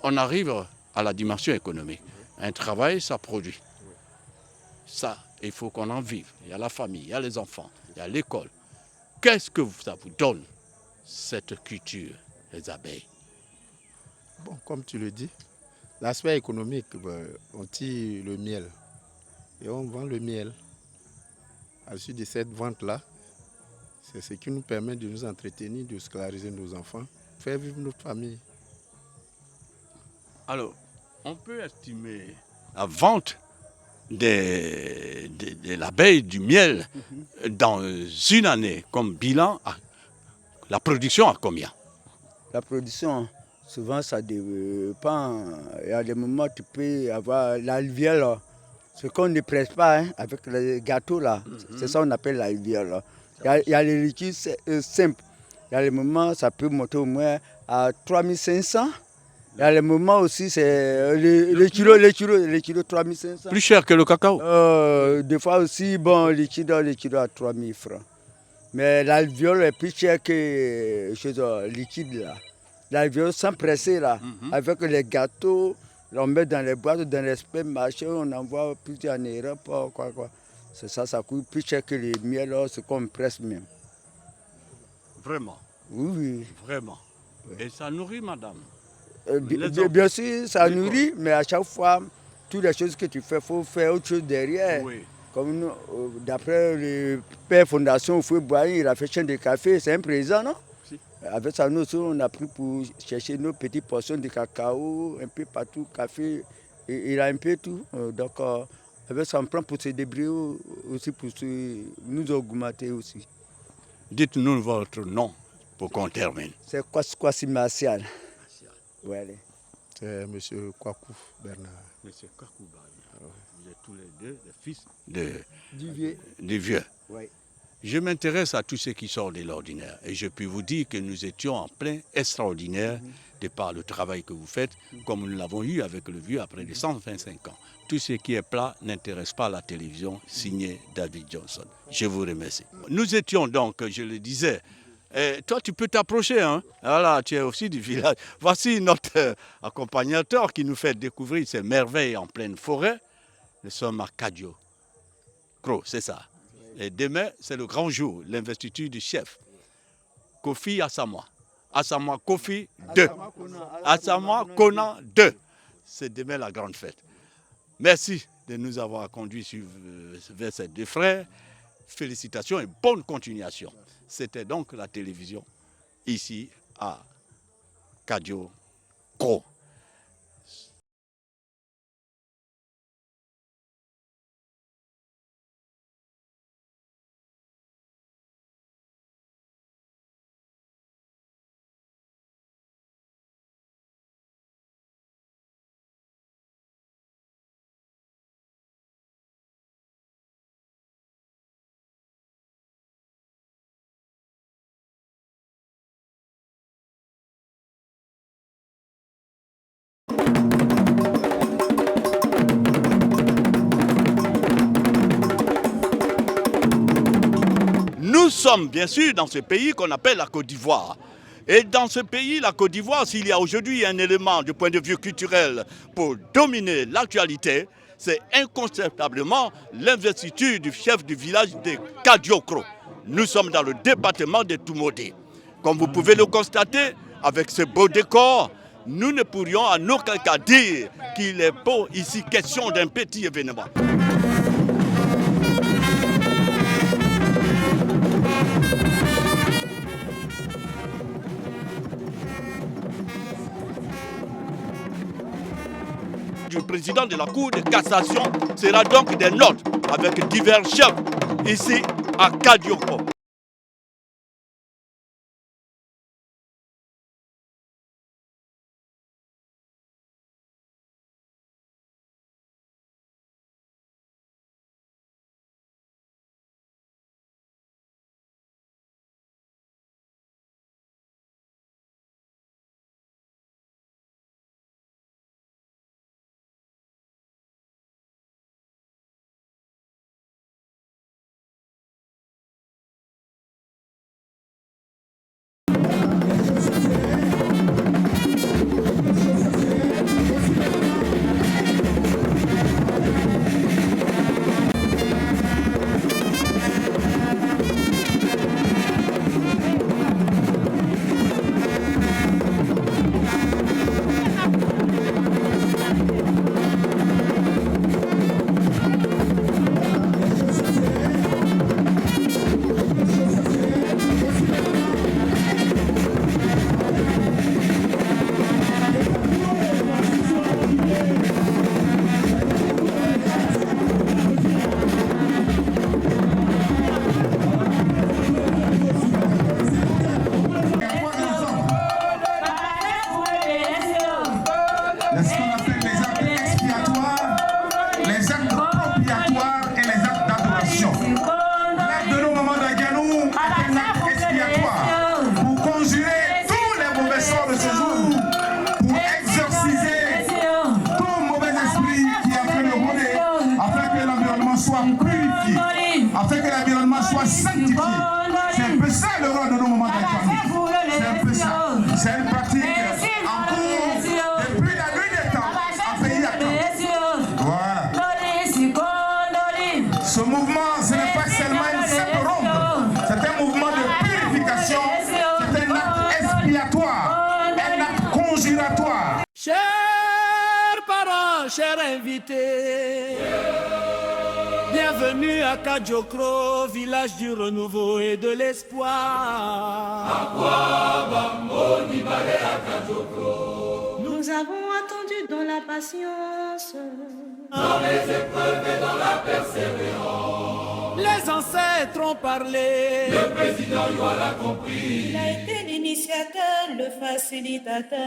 On arrive à la dimension économique. Un travail, ça produit. Ça, il faut qu'on en vive. Il y a la famille, il y a les enfants, il y a l'école. Qu'est-ce que ça vous donne, cette culture, les abeilles? Bon, comme tu le dis, l'aspect économique, on tire le miel et on vend le miel. À l'issue de cette vente-là, c'est ce qui nous permet de nous entretenir, de scolariser nos enfants, faire vivre notre famille. Alors, on peut estimer la vente de l'abeille, du miel, dans une année, comme bilan, la production à combien? La production, souvent ça dépend. Il y a des moments où tu peux avoir l'alvéole, ce qu'on ne presse pas, hein, avec les gâteaux là. C'est ça qu'on appelle l'alvéole. Il y a les liquides simples. Il y a des moments où ça peut monter au moins à 3500. Il y a les moments aussi, c'est les kilos 3500. Plus cher que le cacao. Des fois aussi, bon, les kilos à 3000 francs. Mais l'alvéole est plus cher que chose liquide là. L'alvéole sans presser là, avec les gâteaux, on met dans les boîtes, dans les supermarchés, on envoie plus en Europe, quoi. C'est ça, ça coûte plus cher que les miels, c'est qu'on presse même. Vraiment. Oui. Vraiment. Oui. Et ça nourrit, madame. Bien sûr, ça nourrit, mais à chaque fois, toutes les choses que tu fais, il faut faire autre chose derrière. Oui. Comme d'après le père Fondation Fouet-Boigny, il a fait chaîne de café, c'est un présent, non? Si. Avec ça, nous aussi, on a pris pour chercher nos petites portions de cacao, un peu partout, café, et il a un peu tout. Donc, avec ça, on prend pour se débrouiller aussi, pour nous augmenter aussi. Dites-nous votre nom pour qu'on termine. C'est Kwasi Martial. Ouais, c'est M. Kwaku Bernard. M. Kwaku Bernard. Vous êtes tous les deux des fils du vieux. Oui. Je m'intéresse à tout ce qui sort de l'ordinaire. Et je puis vous dire que nous étions en plein extraordinaire de par le travail que vous faites, comme nous l'avons eu avec le vieux après les 125 ans. Tout ce qui est plat n'intéresse pas la télévision, signé David Johnson. Je vous remercie. Nous étions donc, je le disais, toi tu peux t'approcher, hein? Voilà, tu es aussi du village. Voici notre accompagnateur qui nous fait découvrir ces merveilles en pleine forêt. Nous sommes à Kadio Kro, c'est ça. Et demain, c'est le grand jour, l'investiture du chef. Kofi Asamoah. Asamoah Kofi 2. Asamoah Konan 2. C'est demain la grande fête. Merci de nous avoir conduits vers ces deux frères. Félicitations et bonne continuation. C'était donc la télévision ici à Kadio Kro. Nous sommes bien sûr dans ce pays qu'on appelle la Côte d'Ivoire. Et dans ce pays, la Côte d'Ivoire, s'il y a aujourd'hui un élément du point de vue culturel pour dominer l'actualité, c'est incontestablement l'investiture du chef du village de Kadio Kro. Nous sommes dans le département de Toumoudé. Comme vous pouvez le constater, avec ce beau décor, nous ne pourrions en aucun cas dire qu'il est pas ici question d'un petit événement. Du président de la Cour de cassation sera donc des notes avec divers chefs ici à Kadio Kro. soit purifié, afin que l'environnement soit sanctifié. C'est un peu ça le rôle de nos moments d'actualité. C'est un peu ça. C'est une pratique en cours depuis la nuit des temps, en pays à Voilà. Ce mouvement, ce n'est pas seulement une simple ronde, c'est un mouvement de purification, c'est un acte expiatoire, un acte conjuratoire. Chers parents, chers invités, bienvenue à Kadiokro, village du renouveau et de l'espoir. Nous avons attendu dans la patience, Dans les épreuves et dans la persévérance, les ancêtres ont parlé, le président Yoa l'a compris. il a été l'initiateur, le facilitateur.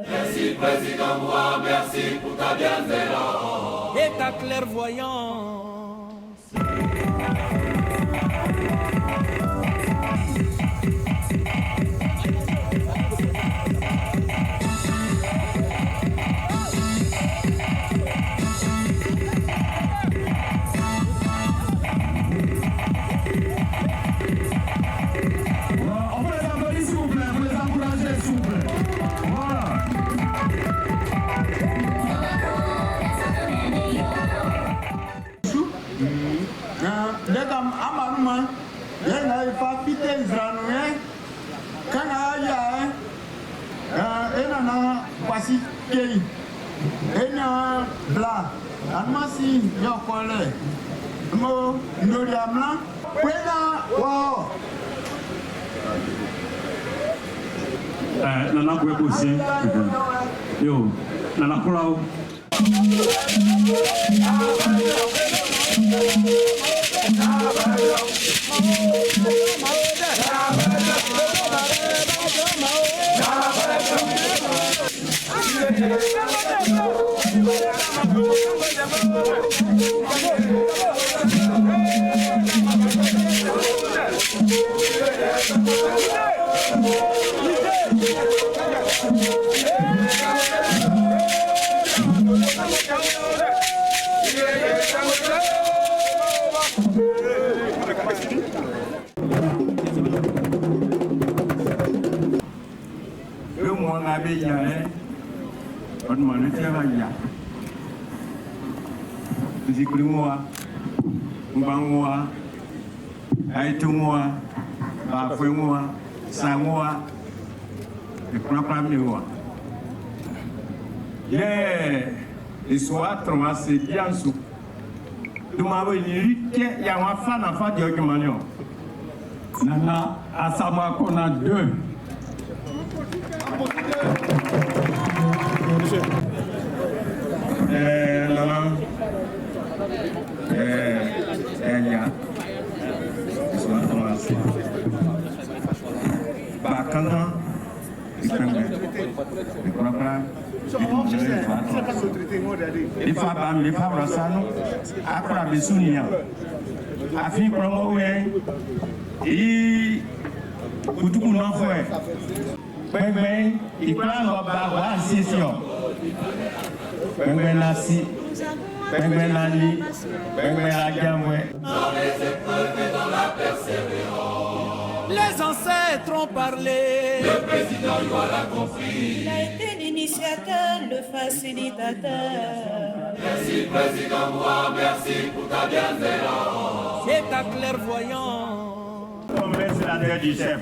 Merci président Moua, merci pour ta bienveillance et ta clairvoyance. On peut les applaudir s'il vous plaît, on peut les encourager s'il vous plaît. Voilà. Lekam amaluma yana ifa pite izranuye kana ya ena na kwasi kei ena bla anmasi yokole mo ndori amla kwena wo Nana kwe bosi. Yo, nana kulao. Zikrimwa, Mbangwa, Aitumwa, Bafemwa, Samoa, et Prapamiwa. Yeah, l'histoire Thomas c'est bien sous. Tu m'as dit qu'il y a un fan à faire du document. Nana, à savoir qu'on a deux. Nana. Bakana, il faut pas me faire ça, après la besounia. Afin promo, et pour tout le monde, il prend le bas, session. Nasi. Dans les épreuves et dans la persévérance, les ancêtres ont parlé, le président Yoa l'a compris. Il a été l'initiateur, le facilitateur. Merci président Moua, merci pour ta bienveillance et ta clairvoyance. C'est la terre du chef.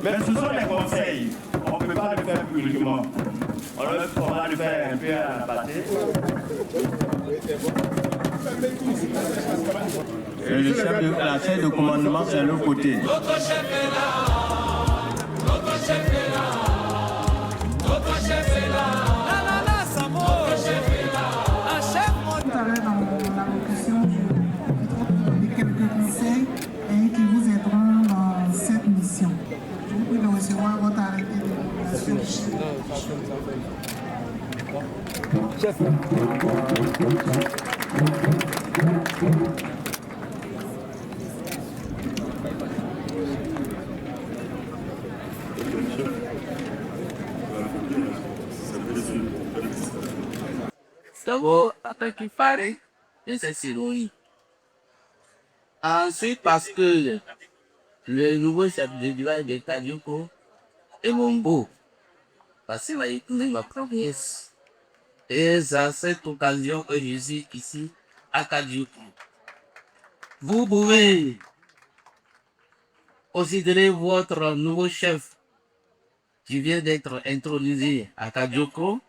Mais ce sont les conseils. On ne peut pas le faire publiquement. On va le faire un peu à la pâté. Et le chef de la chaîne de commandement, c'est l'autre côté. Notre chef est là, notre chef est là, notre chef est là. La la la, Samo, notre chef est là, un chef mondial. Tout à l'heure dans la locution, je vais donner quelques conseils qui vous aideront dans cette mission. Je vous prie de recevoir votre arrêté de nomination. Chef. Estamos hasta aquí, pare. de cette cérémonie. Ensuite, parce que le nouveau chef de village de Kadioko est mon beau. Parce qu'il va épouser ma promesse. Et c'est à cette occasion que je suis ici à Kadioko. Vous pouvez considérer votre nouveau chef qui vient d'être intronisé à Kadioko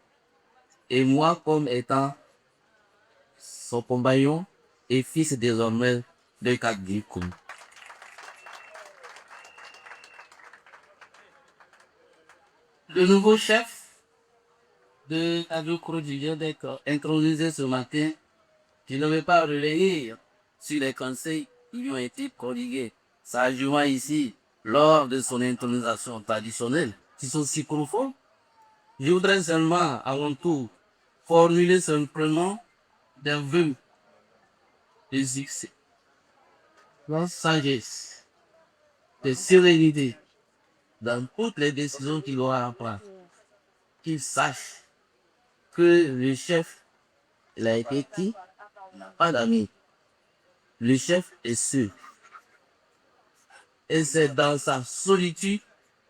et moi comme étant son compagnon et fils désormais de Kadioko. Le nouveau chef de Kadioko qui vient d'être intronisé ce matin, je ne vais pas relayer sur les conseils qui lui ont été prodigués sagement ici lors de son intronisation traditionnelle, qui sont si profonds. Je voudrais seulement, avant tout, formuler simplement des vœux de succès, de sagesse, de sérénité dans toutes les décisions qu'il aura à prendre. Qu'il sache que le chef, il a été qui n'a pas d'amis. Le chef est seul. Et c'est dans sa solitude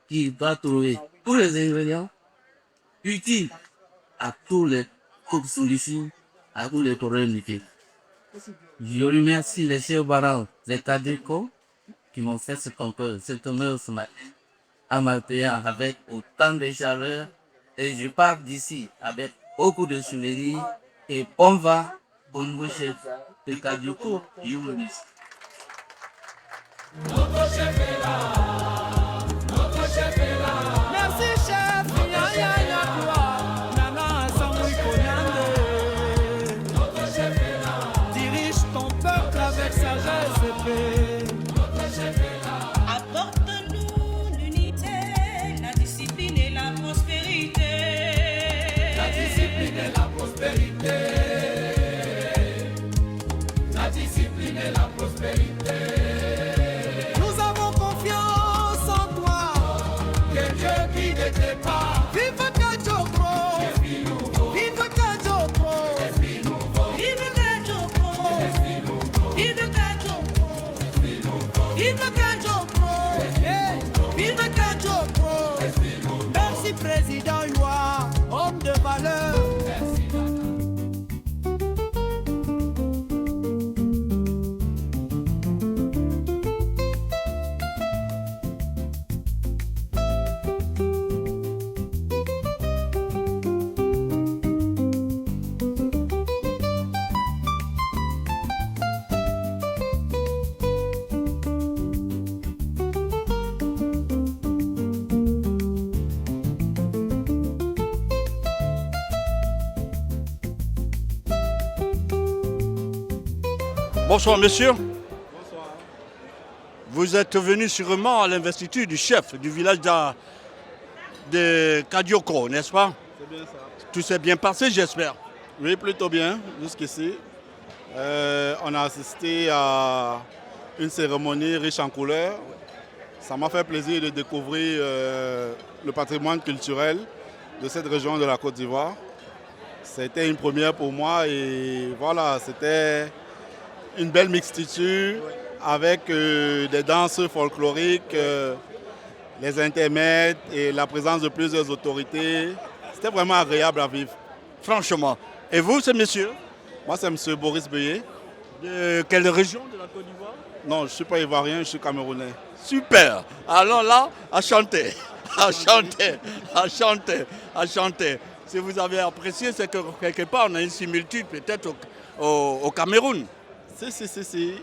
qu'il doit trouver tous les ingrédients utiles à tous les solutions, à tous les problèmes du pays. Je remercie les chefs barons des Kadioko qui m'ont fait cette honneur ce matin en m'accueillant avec autant de chaleur. Et je pars d'ici avec beaucoup de souvenirs et bon vent au nouveau chef de Kadioko. Je vous remercie. Notre chef est là, notre chef est là. Merci chef, Nana Samui Konyande. Notre chef est là. Dirige ton peuple avec sagesse et paix. Notre chef est là. Apporte-nous l'unité, la discipline et la prospérité. La discipline et la prospérité. La discipline et la prospérité. Merci président Youa, homme de valeur. Bonsoir monsieur. Bonsoir. Vous êtes venu sûrement à l'investiture du chef du village de Kadioko, n'est-ce pas? C'est bien ça. Tout s'est bien passé, j'espère. Oui, plutôt bien, jusqu'ici. On a assisté à une cérémonie riche en couleurs. Ça m'a fait plaisir de découvrir le patrimoine culturel de cette région de la Côte d'Ivoire. C'était une première pour moi et voilà, c'était une belle mixture avec des danses folkloriques, les intermèdes et la présence de plusieurs autorités. C'était vraiment agréable à vivre. Franchement. Et vous, c'est monsieur? Moi, c'est monsieur Boris Beuillet. De quelle région de la Côte d'Ivoire? Non, je ne suis pas ivoirien, je suis camerounais. Super. Alors là, à chanter, à chanter, à chanter, à chanter. Si vous avez apprécié, c'est que quelque part, on a une similitude peut-être au Cameroun. Si. Oui.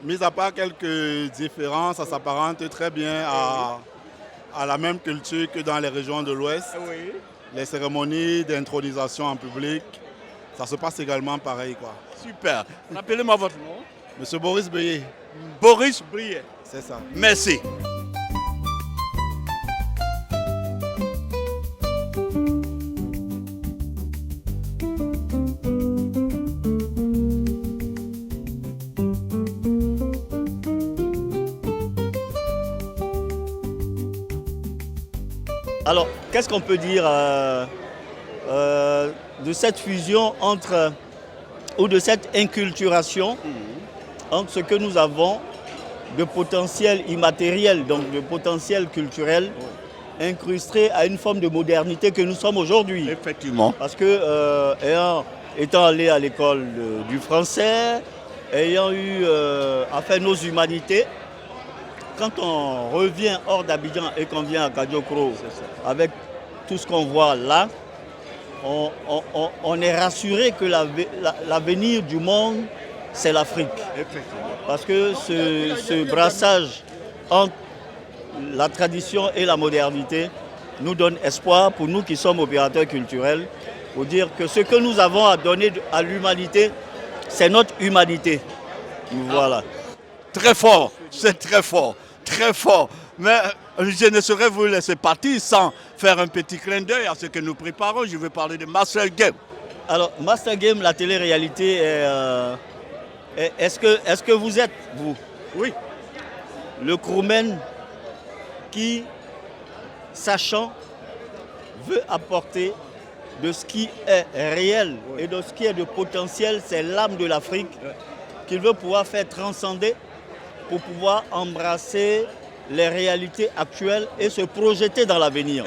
Mis à part quelques différences, ça s'apparente très bien à la même culture que dans les régions de l'Ouest. Oui. Les cérémonies d'intronisation en public, ça se passe également pareil, quoi. Super. Rappelez-moi votre nom. Monsieur Boris Beuillet. Boris Beuillet. C'est ça. Merci. Alors, qu'est-ce qu'on peut dire de cette fusion entre ou de cette inculturation entre ce que nous avons de potentiel immatériel, donc de potentiel culturel, incrusté à une forme de modernité que nous sommes aujourd'hui. Effectivement. Parce que, étant allé à l'école du français, ayant eu à faire nos humanités, quand on revient hors d'Abidjan et qu'on vient à Kadiokro, avec tout ce qu'on voit là, on est rassuré que l'avenir du monde, c'est l'Afrique. Parce que ce brassage entre la tradition et la modernité nous donne espoir pour nous qui sommes opérateurs culturels, pour dire que ce que nous avons à donner à l'humanité, c'est notre humanité. Voilà. Très fort, c'est très fort, très fort. Mais je ne saurais vous laisser partir sans faire un petit clin d'œil à ce que nous préparons. Je vais parler de Master Game. Alors, Master Game, la télé-réalité, est-ce que vous êtes, vous, oui, le crewman qui, sachant, veut apporter de ce qui est réel et de ce qui est de potentiel, c'est l'âme de l'Afrique, qu'il veut pouvoir faire transcender pour pouvoir embrasser les réalités actuelles et se projeter dans l'avenir.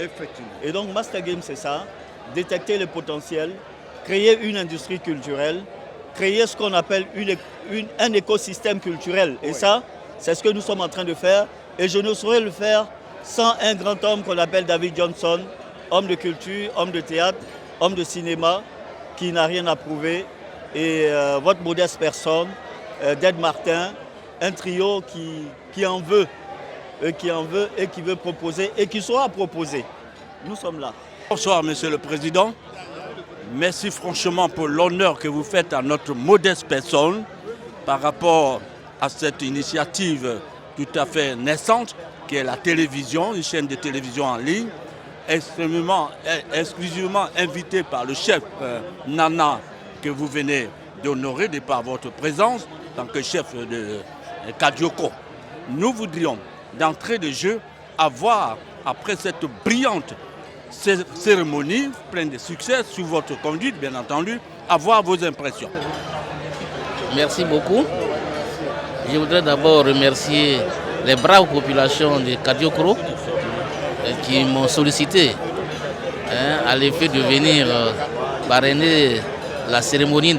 Et donc Master Game, c'est ça, détecter le potentiel, créer une industrie culturelle, créer ce qu'on appelle un écosystème culturel. Et ça, c'est ce que nous sommes en train de faire. Et je ne saurais le faire sans un grand homme qu'on appelle David Johnson, homme de culture, homme de théâtre, homme de cinéma, qui n'a rien à prouver. Et votre modeste personne, Ded Martin, un trio qui en veut et qui veut proposer et qui sera proposé. Nous sommes là. Bonsoir, Monsieur le Président. Merci franchement pour l'honneur que vous faites à notre modeste personne par rapport à cette initiative tout à fait naissante qui est la télévision, une chaîne de télévision en ligne, exclusivement invitée par le chef Nana que vous venez d'honorer de par votre présence en tant que chef de Kadiokro. Nous voudrions d'entrée de jeu avoir, après cette brillante cérémonie pleine de succès sous votre conduite, bien entendu, avoir vos impressions. Merci beaucoup. Je voudrais d'abord remercier les braves populations de Kadiokro qui m'ont sollicité à l'effet de venir parrainer la cérémonie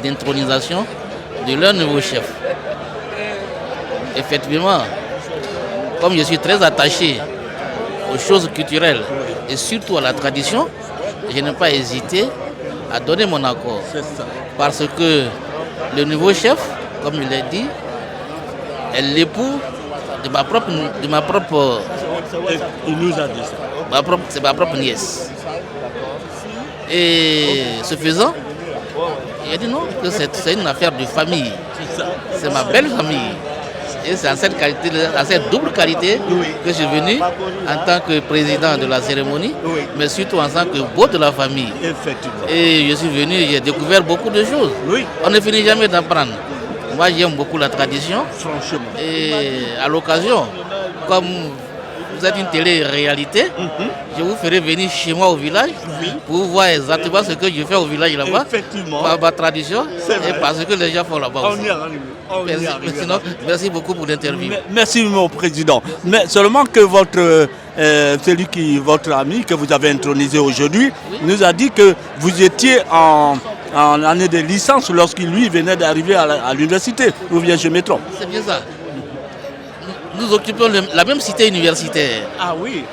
d'intronisation de leur nouveau chef. Effectivement, comme je suis très attaché aux choses culturelles et surtout à la tradition, je n'ai pas hésité à donner mon accord. Parce que le nouveau chef, comme il l'a dit, est l'époux de ma propre il nous a dit ça. C'est ma propre nièce. Et ce faisant, il a dit non, que c'est une affaire de famille. C'est ma belle famille. Et c'est à cette qualité, à cette double qualité que je suis venu en tant que président de la cérémonie, mais surtout en tant que beau de la famille. Et je suis venu, j'ai découvert beaucoup de choses. On ne finit jamais d'apprendre. Moi, j'aime beaucoup la tradition. Franchement. Et à l'occasion, comme vous êtes une télé-réalité, je vous ferai venir chez moi au village pour voir exactement ce que je fais au village là-bas. Par ma tradition et parce que les gens font là-bas aussi. Merci beaucoup pour l'interview. Merci, mon président. Mais seulement que votre ami que vous avez intronisé aujourd'hui nous a dit que vous étiez en année de licence lorsqu'il lui venait d'arriver à l'université. Ou bien je me trompe? C'est bien ça. Nous occupons la même cité universitaire. Ah oui.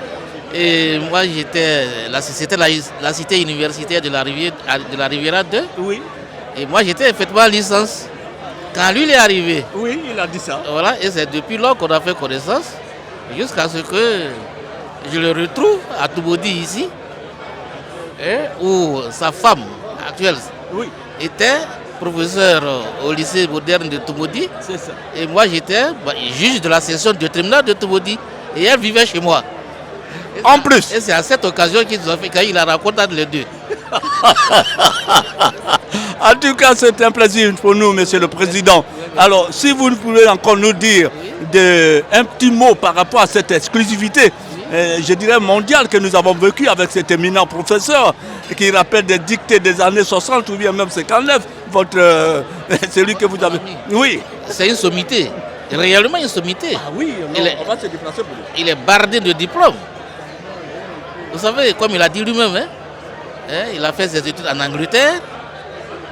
Et moi c'était la cité universitaire de la Riviera 2. Oui. Et moi j'étais effectivement en licence. Quand lui il est arrivé. Oui, il a dit ça. Voilà, et c'est depuis lors qu'on a fait connaissance, jusqu'à ce que je le retrouve à Toubodi ici, où sa femme actuelle était professeur au lycée moderne de Toubodi. C'est ça. Et moi j'étais juge de la section de tribunal de Toubodi. Et elle vivait chez moi. En plus. Et c'est à cette occasion qu'ils ont fait qu'il a raconté les deux. En tout cas, c'est un plaisir pour nous, Monsieur le Président. Alors, si vous pouvez encore nous dire un petit mot par rapport à cette exclusivité, je dirais mondiale, que nous avons vécue avec cet éminent professeur, qui rappelle des dictées des années 60 ou bien même 59, celui que vous avez. Oui. C'est une sommité. Réellement une sommité. Ah oui, on va se déplacer pour lui. Il est bardé de diplômes. Vous savez, comme il a dit lui-même, il a fait ses études en Angleterre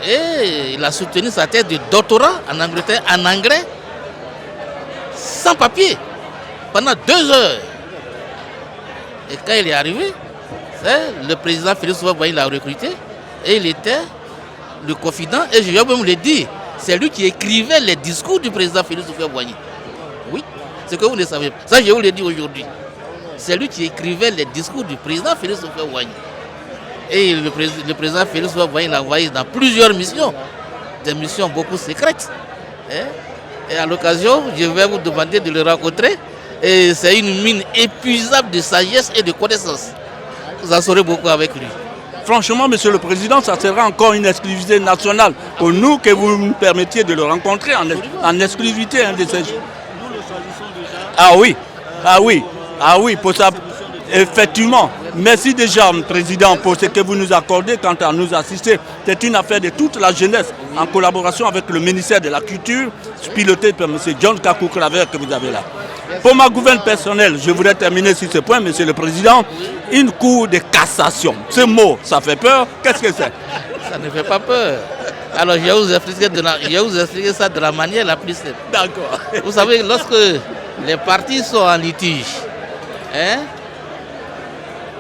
et il a soutenu sa thèse de doctorat en Angleterre en anglais sans papier pendant 2 heures. Et quand il est arrivé, le président Félix Houphouët-Boigny l'a recruté et il était le confident. Et je vais même le dire, c'est lui qui écrivait les discours du président Félix Houphouët-Boigny. Oui, c'est que vous ne savez pas. Ça, je vous le dis aujourd'hui. C'est lui qui écrivait les discours du président Félix Houphouët-Boigny. Et le président Félix Houphouët-Boigny l'a envoyé dans plusieurs missions, des missions beaucoup secrètes. Et à l'occasion, je vais vous demander de le rencontrer. Et c'est une mine épuisable de sagesse et de connaissances. Vous en saurez beaucoup avec lui. Franchement, Monsieur le Président, ça sera encore une exclusivité nationale pour nous que vous nous permettiez de le rencontrer en exclusivité. De ces... Ah oui, pour ça, effectivement. Merci déjà, Président, pour ce que vous nous accordez quant à nous assister. C'est une affaire de toute la jeunesse, en collaboration avec le ministère de la Culture, piloté par M. John Kakou-Claver que vous avez là. Pour ma gouverne personnelle, je voudrais terminer sur ce point, Monsieur le Président. Une cour de cassation. Ce mot, ça fait peur. Qu'est-ce que c'est? Ça ne fait pas peur. Alors, je vais vous expliquer ça de la manière la plus simple. D'accord. Vous savez, lorsque les partis sont en litige,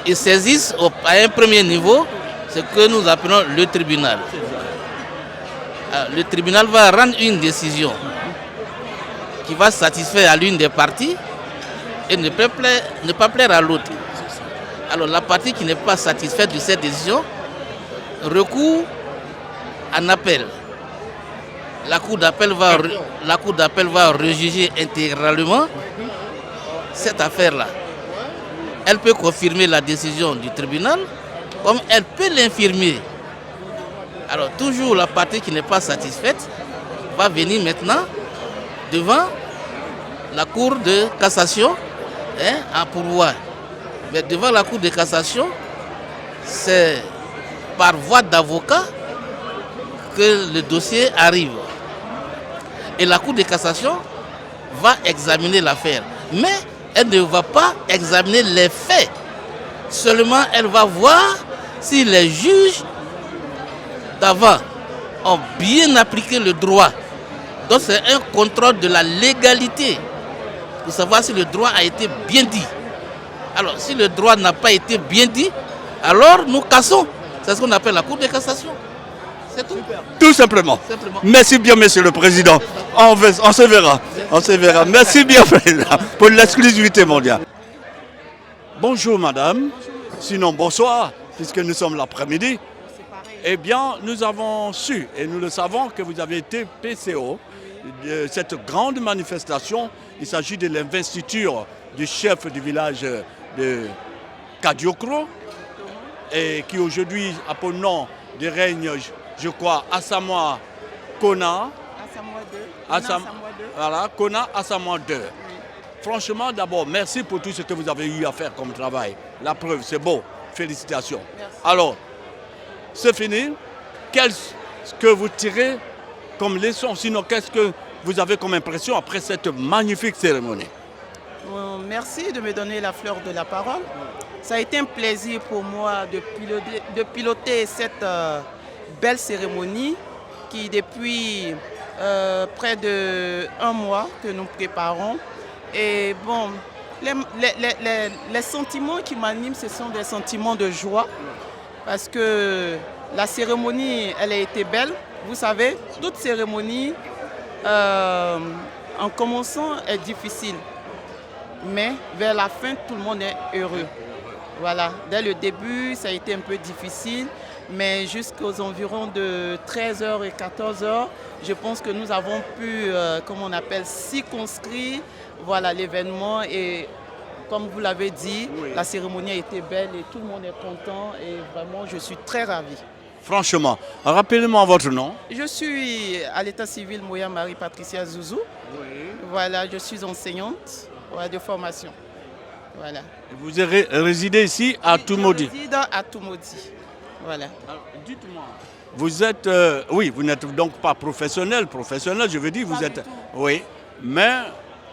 ils saisissent à un premier niveau ce que nous appelons le tribunal. Alors, le tribunal va rendre une décision qui va satisfaire à l'une des parties et ne pas plaire à l'autre. Alors la partie qui n'est pas satisfaite de cette décision recourt en appel. La Cour d'appel va rejuger intégralement cette affaire-là. Elle peut confirmer la décision du tribunal comme elle peut l'infirmer. Alors toujours la partie qui n'est pas satisfaite va venir maintenant devant la Cour de cassation en pourvoi. Mais devant la Cour de cassation, c'est par voie d'avocat que le dossier arrive. Et la Cour de cassation va examiner l'affaire. Mais elle ne va pas examiner les faits. Seulement, elle va voir si les juges d'avant ont bien appliqué le droit. Donc c'est un contrôle de la légalité pour savoir si le droit a été bien dit. Alors si le droit n'a pas été bien dit, alors nous cassons. C'est ce qu'on appelle la Cour de cassation. C'est tout. Tout simplement. Merci bien, Monsieur le Président. On se verra. On se verra. Merci bien, Président, pour l'exclusivité mondiale. Bonjour, Madame. Sinon, bonsoir, puisque nous sommes l'après-midi. Eh bien, nous avons su, et nous le savons, que vous avez été PCO de cette grande manifestation. Il s'agit de l'investiture du chef du village de Kadiokro, et qui aujourd'hui a pour nom de règne, je crois, Asamoah Kona. Voilà, Kona Asamoah II. Franchement, d'abord, merci pour tout ce que vous avez eu à faire comme travail. La preuve, c'est beau. Félicitations. Merci. Alors, c'est fini. Qu'est-ce que vous tirez comme leçon? Sinon, qu'est-ce que vous avez comme impression après cette magnifique cérémonie? Merci de me donner la fleur de la parole. Ça a été un plaisir pour moi de piloter cette belle cérémonie qui, depuis près d'1 mois que nous préparons. Et bon, les sentiments qui m'animent, ce sont des sentiments de joie parce que la cérémonie, elle a été belle. Vous savez, toute cérémonie, en commençant, est difficile. Mais vers la fin, tout le monde est heureux. Voilà, dès le début, ça a été un peu difficile. Mais jusqu'aux environs de 13h et 14h, je pense que nous avons pu, comme on appelle, circonscrire voilà, l'événement. Et comme vous l'avez dit, oui, la cérémonie a été belle et tout le monde est content. Et vraiment, je suis très ravie. Franchement, rappelez-moi votre nom. Je suis à l'état civil Moya Marie-Patricia Zouzou. Oui. Voilà, je suis enseignante de formation. Voilà. Vous résidez ici à Toumaudi? Je réside à Toumaudi. Voilà. Dites-moi, Vous êtes, oui, vous n'êtes donc pas professionnel, je veux dire, vous êtes, oui, mais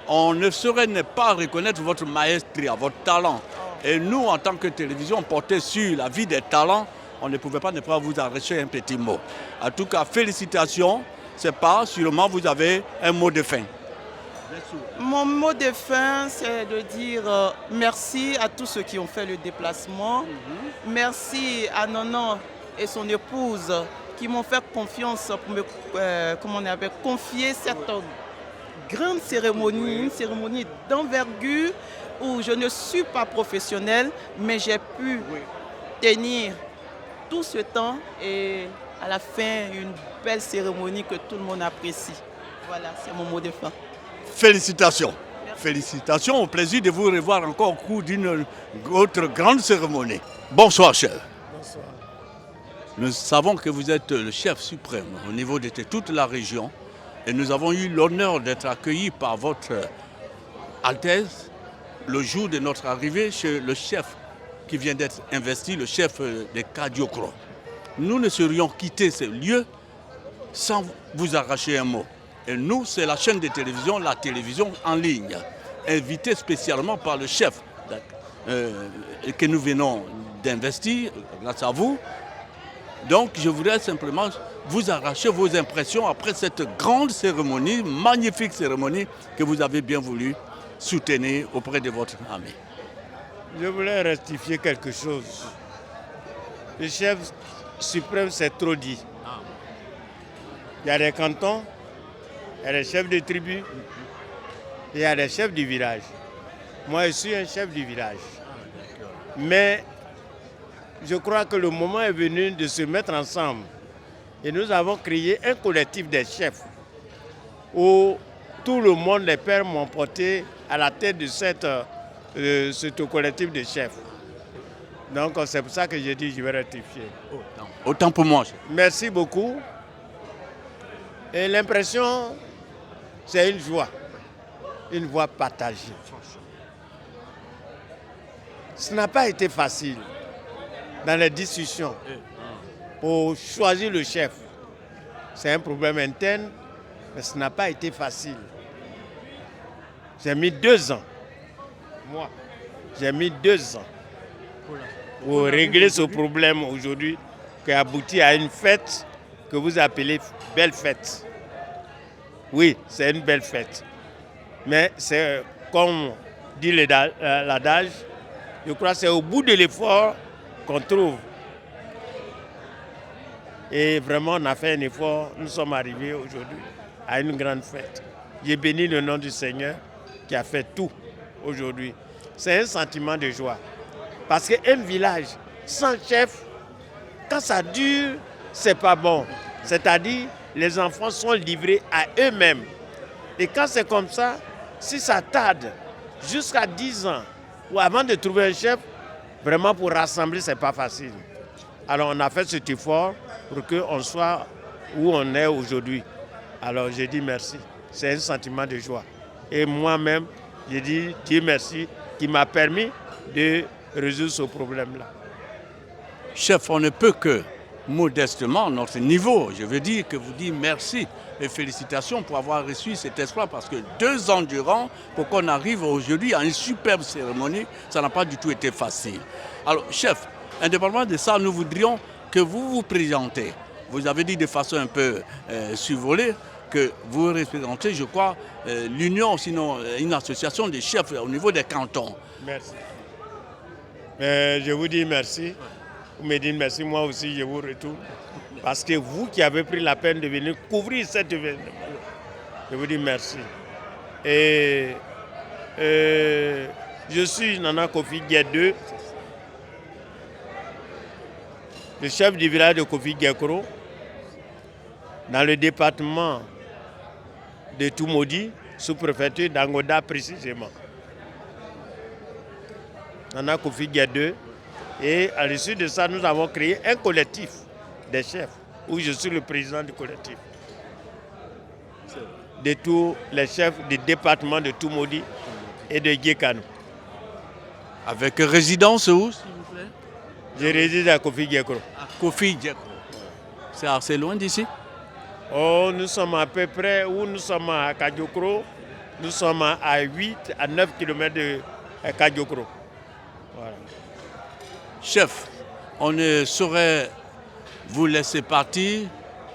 on ne saurait ne pas reconnaître votre maestria, votre talent. Et nous, en tant que télévision portée sur la vie des talents, on ne pouvait pas ne pas vous arracher un petit mot. En tout cas, félicitations, c'est pas, sûrement vous avez un mot de fin. Mon mot de fin, c'est de dire merci à tous ceux qui ont fait le déplacement. Merci à Nono et son épouse qui m'ont fait confiance pour me confier cette grande cérémonie, une cérémonie d'envergure où je ne suis pas professionnelle, mais j'ai pu tenir tout ce temps et à la fin, une belle cérémonie que tout le monde apprécie. Voilà, c'est mon mot de fin. Félicitations. Merci. Félicitations, au plaisir de vous revoir encore au cours d'une autre grande cérémonie. Bonsoir, chef. Bonsoir. Nous savons que vous êtes le chef suprême au niveau de toute la région et nous avons eu l'honneur d'être accueillis par votre Altesse le jour de notre arrivée chez le chef qui vient d'être investi, le chef de Kadiokro. Nous ne serions quittés ce lieu sans vous arracher un mot. Et nous, c'est la chaîne de télévision, la télévision en ligne, invitée spécialement par le chef que nous venons d'investir, grâce à vous. Donc, je voudrais simplement vous arracher vos impressions après cette grande cérémonie, magnifique cérémonie que vous avez bien voulu soutenir auprès de votre ami. Je voulais rectifier quelque chose. Le chef suprême, c'est trop dit. Il y a des cantons, il y a des chefs de tribu, il y a des chefs du village. Moi, je suis un chef du village. Mais je crois que le moment est venu de se mettre ensemble. Et nous avons créé un collectif des chefs où tout le monde, les pères m'ont porté à la tête de ce collectif de chefs. Donc c'est pour ça que j'ai dit que je vais rectifier. Autant pour moi. Merci beaucoup. Et l'impression, c'est une joie partagée. Ce n'a pas été facile dans les discussions pour choisir le chef. C'est un problème interne, mais ce n'a pas été facile. J'ai mis 2 ans. Moi, j'ai mis 2 ans pour régler ce problème aujourd'hui qui aboutit à une fête que vous appelez belle fête. Oui, c'est une belle fête. Mais c'est comme dit l'adage, je crois que c'est au bout de l'effort qu'on trouve. Et vraiment, on a fait un effort. Nous sommes arrivés aujourd'hui à une grande fête. J'ai béni le nom du Seigneur qui a fait tout aujourd'hui. C'est un sentiment de joie. Parce qu'un village sans chef, quand ça dure, c'est pas bon. C'est-à-dire, les enfants sont livrés à eux-mêmes. Et quand c'est comme ça, si ça tarde jusqu'à 10 ans, ou avant de trouver un chef, vraiment pour rassembler, c'est pas facile. Alors on a fait cet effort pour qu'on soit où on est aujourd'hui. Alors j'ai dit merci. C'est un sentiment de joie. Et moi-même, j'ai dit Dieu merci qui m'a permis de résoudre ce problème-là. Chef, on ne peut que modestement, à notre niveau, je veux dire que vous dire merci et félicitations pour avoir reçu cet espoir parce que 2 ans durant, pour qu'on arrive aujourd'hui à une superbe cérémonie, ça n'a pas du tout été facile. Alors, chef, indépendamment de ça, nous voudrions que vous vous présentez. Vous avez dit de façon un peu survolée que vous représentez, je crois, l'union, sinon une association des chefs au niveau des cantons. Merci. Je vous dis merci. Vous me dites merci, moi aussi je vous retourne. Parce que vous qui avez pris la peine de venir couvrir cet événement, je vous dis merci. Et je suis Nana Kofi Guédé, le chef du village de Kofi Guékro, dans le département de Toumoudi, sous-préfecture d'Angoda précisément. Nana Kofi Guédé. Et à l'issue de ça, nous avons créé un collectif des chefs, où je suis le président du collectif. De tous les chefs du département de Toumoudi et de Guékano. Avec résidence où, s'il vous plaît? Je réside à Kofi Guékro. À Kofi Guékro. C'est assez loin d'ici? Oh, nous sommes à peu près, où nous sommes à Kadiokro, nous sommes à 8 à 9 km de Kadiokro. Voilà. Chef, on ne saurait vous laisser partir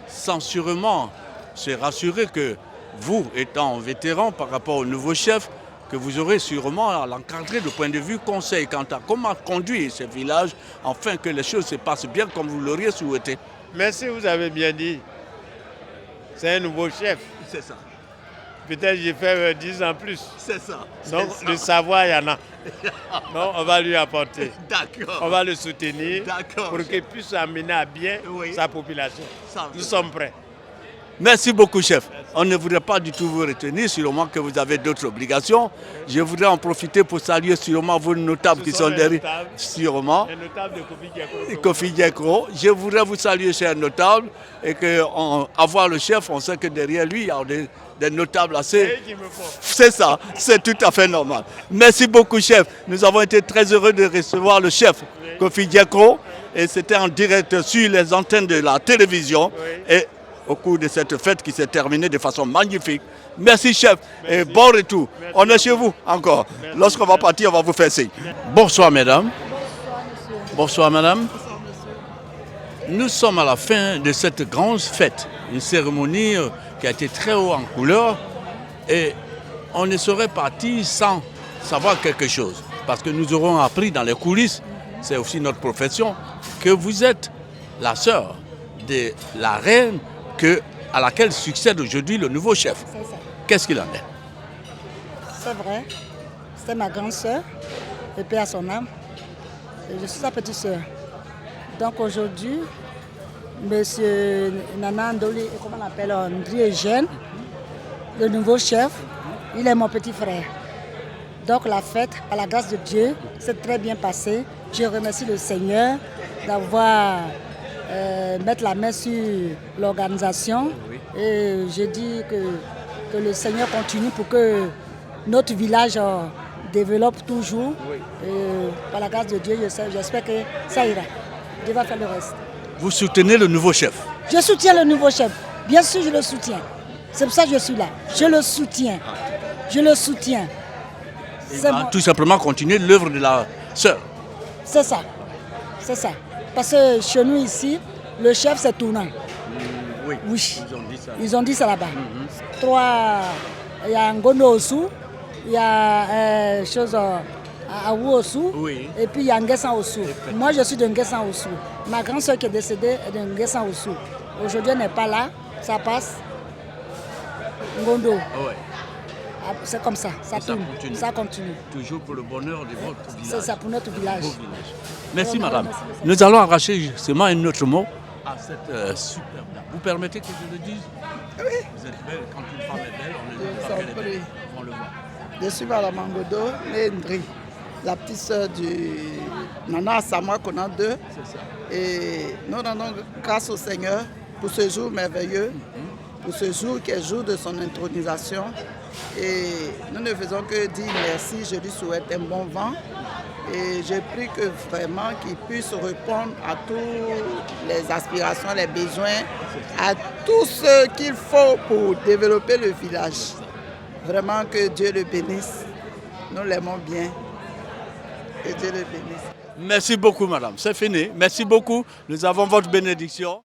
sans sûrement se rassurer que vous, étant vétéran par rapport au nouveau chef, que vous aurez sûrement à l'encadrer du point de vue conseil quant à comment conduire ce village afin que les choses se passent bien comme vous l'auriez souhaité. Merci, vous avez bien dit. C'est un nouveau chef. C'est ça. Peut-être j'ai fait 10 ans plus. C'est ça. Donc le savoir, il y en a. Donc on va lui apporter. D'accord. On va le soutenir pour qu'il puisse amener à bien sa population. Nous sommes prêts. Merci beaucoup, chef. On ne voudrait pas du tout vous retenir, sûrement que vous avez d'autres obligations. Je voudrais en profiter pour saluer sûrement vos notables qui sont derrière. Sûrement. Les notables de Kofi Diakro. Je voudrais vous saluer, chers notables, et qu'avoir le chef, on sait que derrière lui, il y a des notables assez... C'est ça, c'est tout à fait normal. Merci beaucoup, chef. Nous avons été très heureux de recevoir le chef, Kofi Diakro, et c'était en direct sur les antennes de la télévision. Et au cours de cette fête qui s'est terminée de façon magnifique. Merci, chef, et bon retour. Merci. On est chez vous encore. Lorsqu'on va partir, on va vous faire signe. Bonsoir, mesdames. Bonsoir, madame. Nous sommes à la fin de cette grande fête, une cérémonie qui a été très haut en couleur, et on ne saurait partir sans savoir quelque chose. Parce que nous aurons appris dans les coulisses, c'est aussi notre profession, que vous êtes la sœur de la reine à laquelle succède aujourd'hui le nouveau chef. Qu'est-ce qu'il en est? C'est vrai. C'était ma grande sœur, et paix à son âme. Et je suis sa petite sœur. Donc aujourd'hui, monsieur Nana Ndoli, comment on l'appelle, Ndri Eugène, le nouveau chef, il est mon petit frère. Donc la fête, par la grâce de Dieu, s'est très bien passée. Je remercie le Seigneur d'avoir mettre la main sur l'organisation. Et je dis que le Seigneur continue pour que notre village développe toujours. Et par la grâce de Dieu, j'espère que ça ira. Dieu va faire le reste. Vous soutenez le nouveau chef? Je soutiens le nouveau chef. Bien sûr, je le soutiens. C'est pour ça que je suis là. Je le soutiens. Je le soutiens. Il va tout simplement continuer l'œuvre de la sœur. C'est ça. C'est ça. Parce que chez nous ici, le chef c'est tournant. Oui. Ils ont dit ça là-bas. Il y a Ngono Osu, il y a chose à Awu Osu, et puis il y a Ngesan Osu. Moi je suis de Ngesan Osu. Ma grande soeur qui est décédée est de Ngesan Osu. Aujourd'hui elle n'est pas là, ça passe. Ngondo. C'est comme ça, ça tourne, ça continue. Toujours pour le bonheur de votre village. C'est ça, pour notre village. Merci madame. Nous allons arracher seulement un autre mot à cette superbe dame. Vous permettez que je le dise? Oui. Vous êtes belle, quand une femme est belle, on le voit. Je suis Madame Mangodo, Ndri, la petite sœur du Nana Samoa Konando. C'est ça. Et nous rendons grâce au Seigneur pour ce jour merveilleux, pour ce jour qui est le jour de son intronisation. Et nous ne faisons que dire merci, je lui souhaite un bon vent. Et je prie que vraiment qu'il puisse répondre à toutes les aspirations, les besoins, à tout ce qu'il faut pour développer le village. Vraiment que Dieu le bénisse. Nous l'aimons bien. Que Dieu le bénisse. Merci beaucoup madame, c'est fini. Merci beaucoup, nous avons votre bénédiction.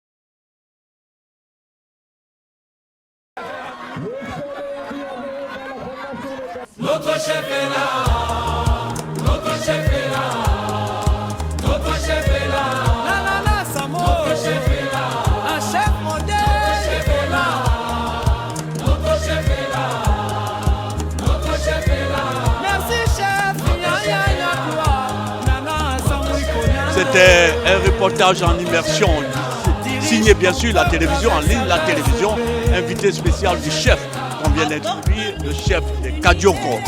Notre chef est là, notre chef est là, notre chef est là. La la la, Samo. Notre chef est là, un chef modèle. Notre chef est là, notre chef est là, notre chef est là. Merci chef, ya ya ya toi. Nana Samo Ikonia. C'était un reportage en immersion, signé bien sûr la télévision en ligne, la télévision, invité spécial du chef. On vient d'introduire le chef de Kadiokro.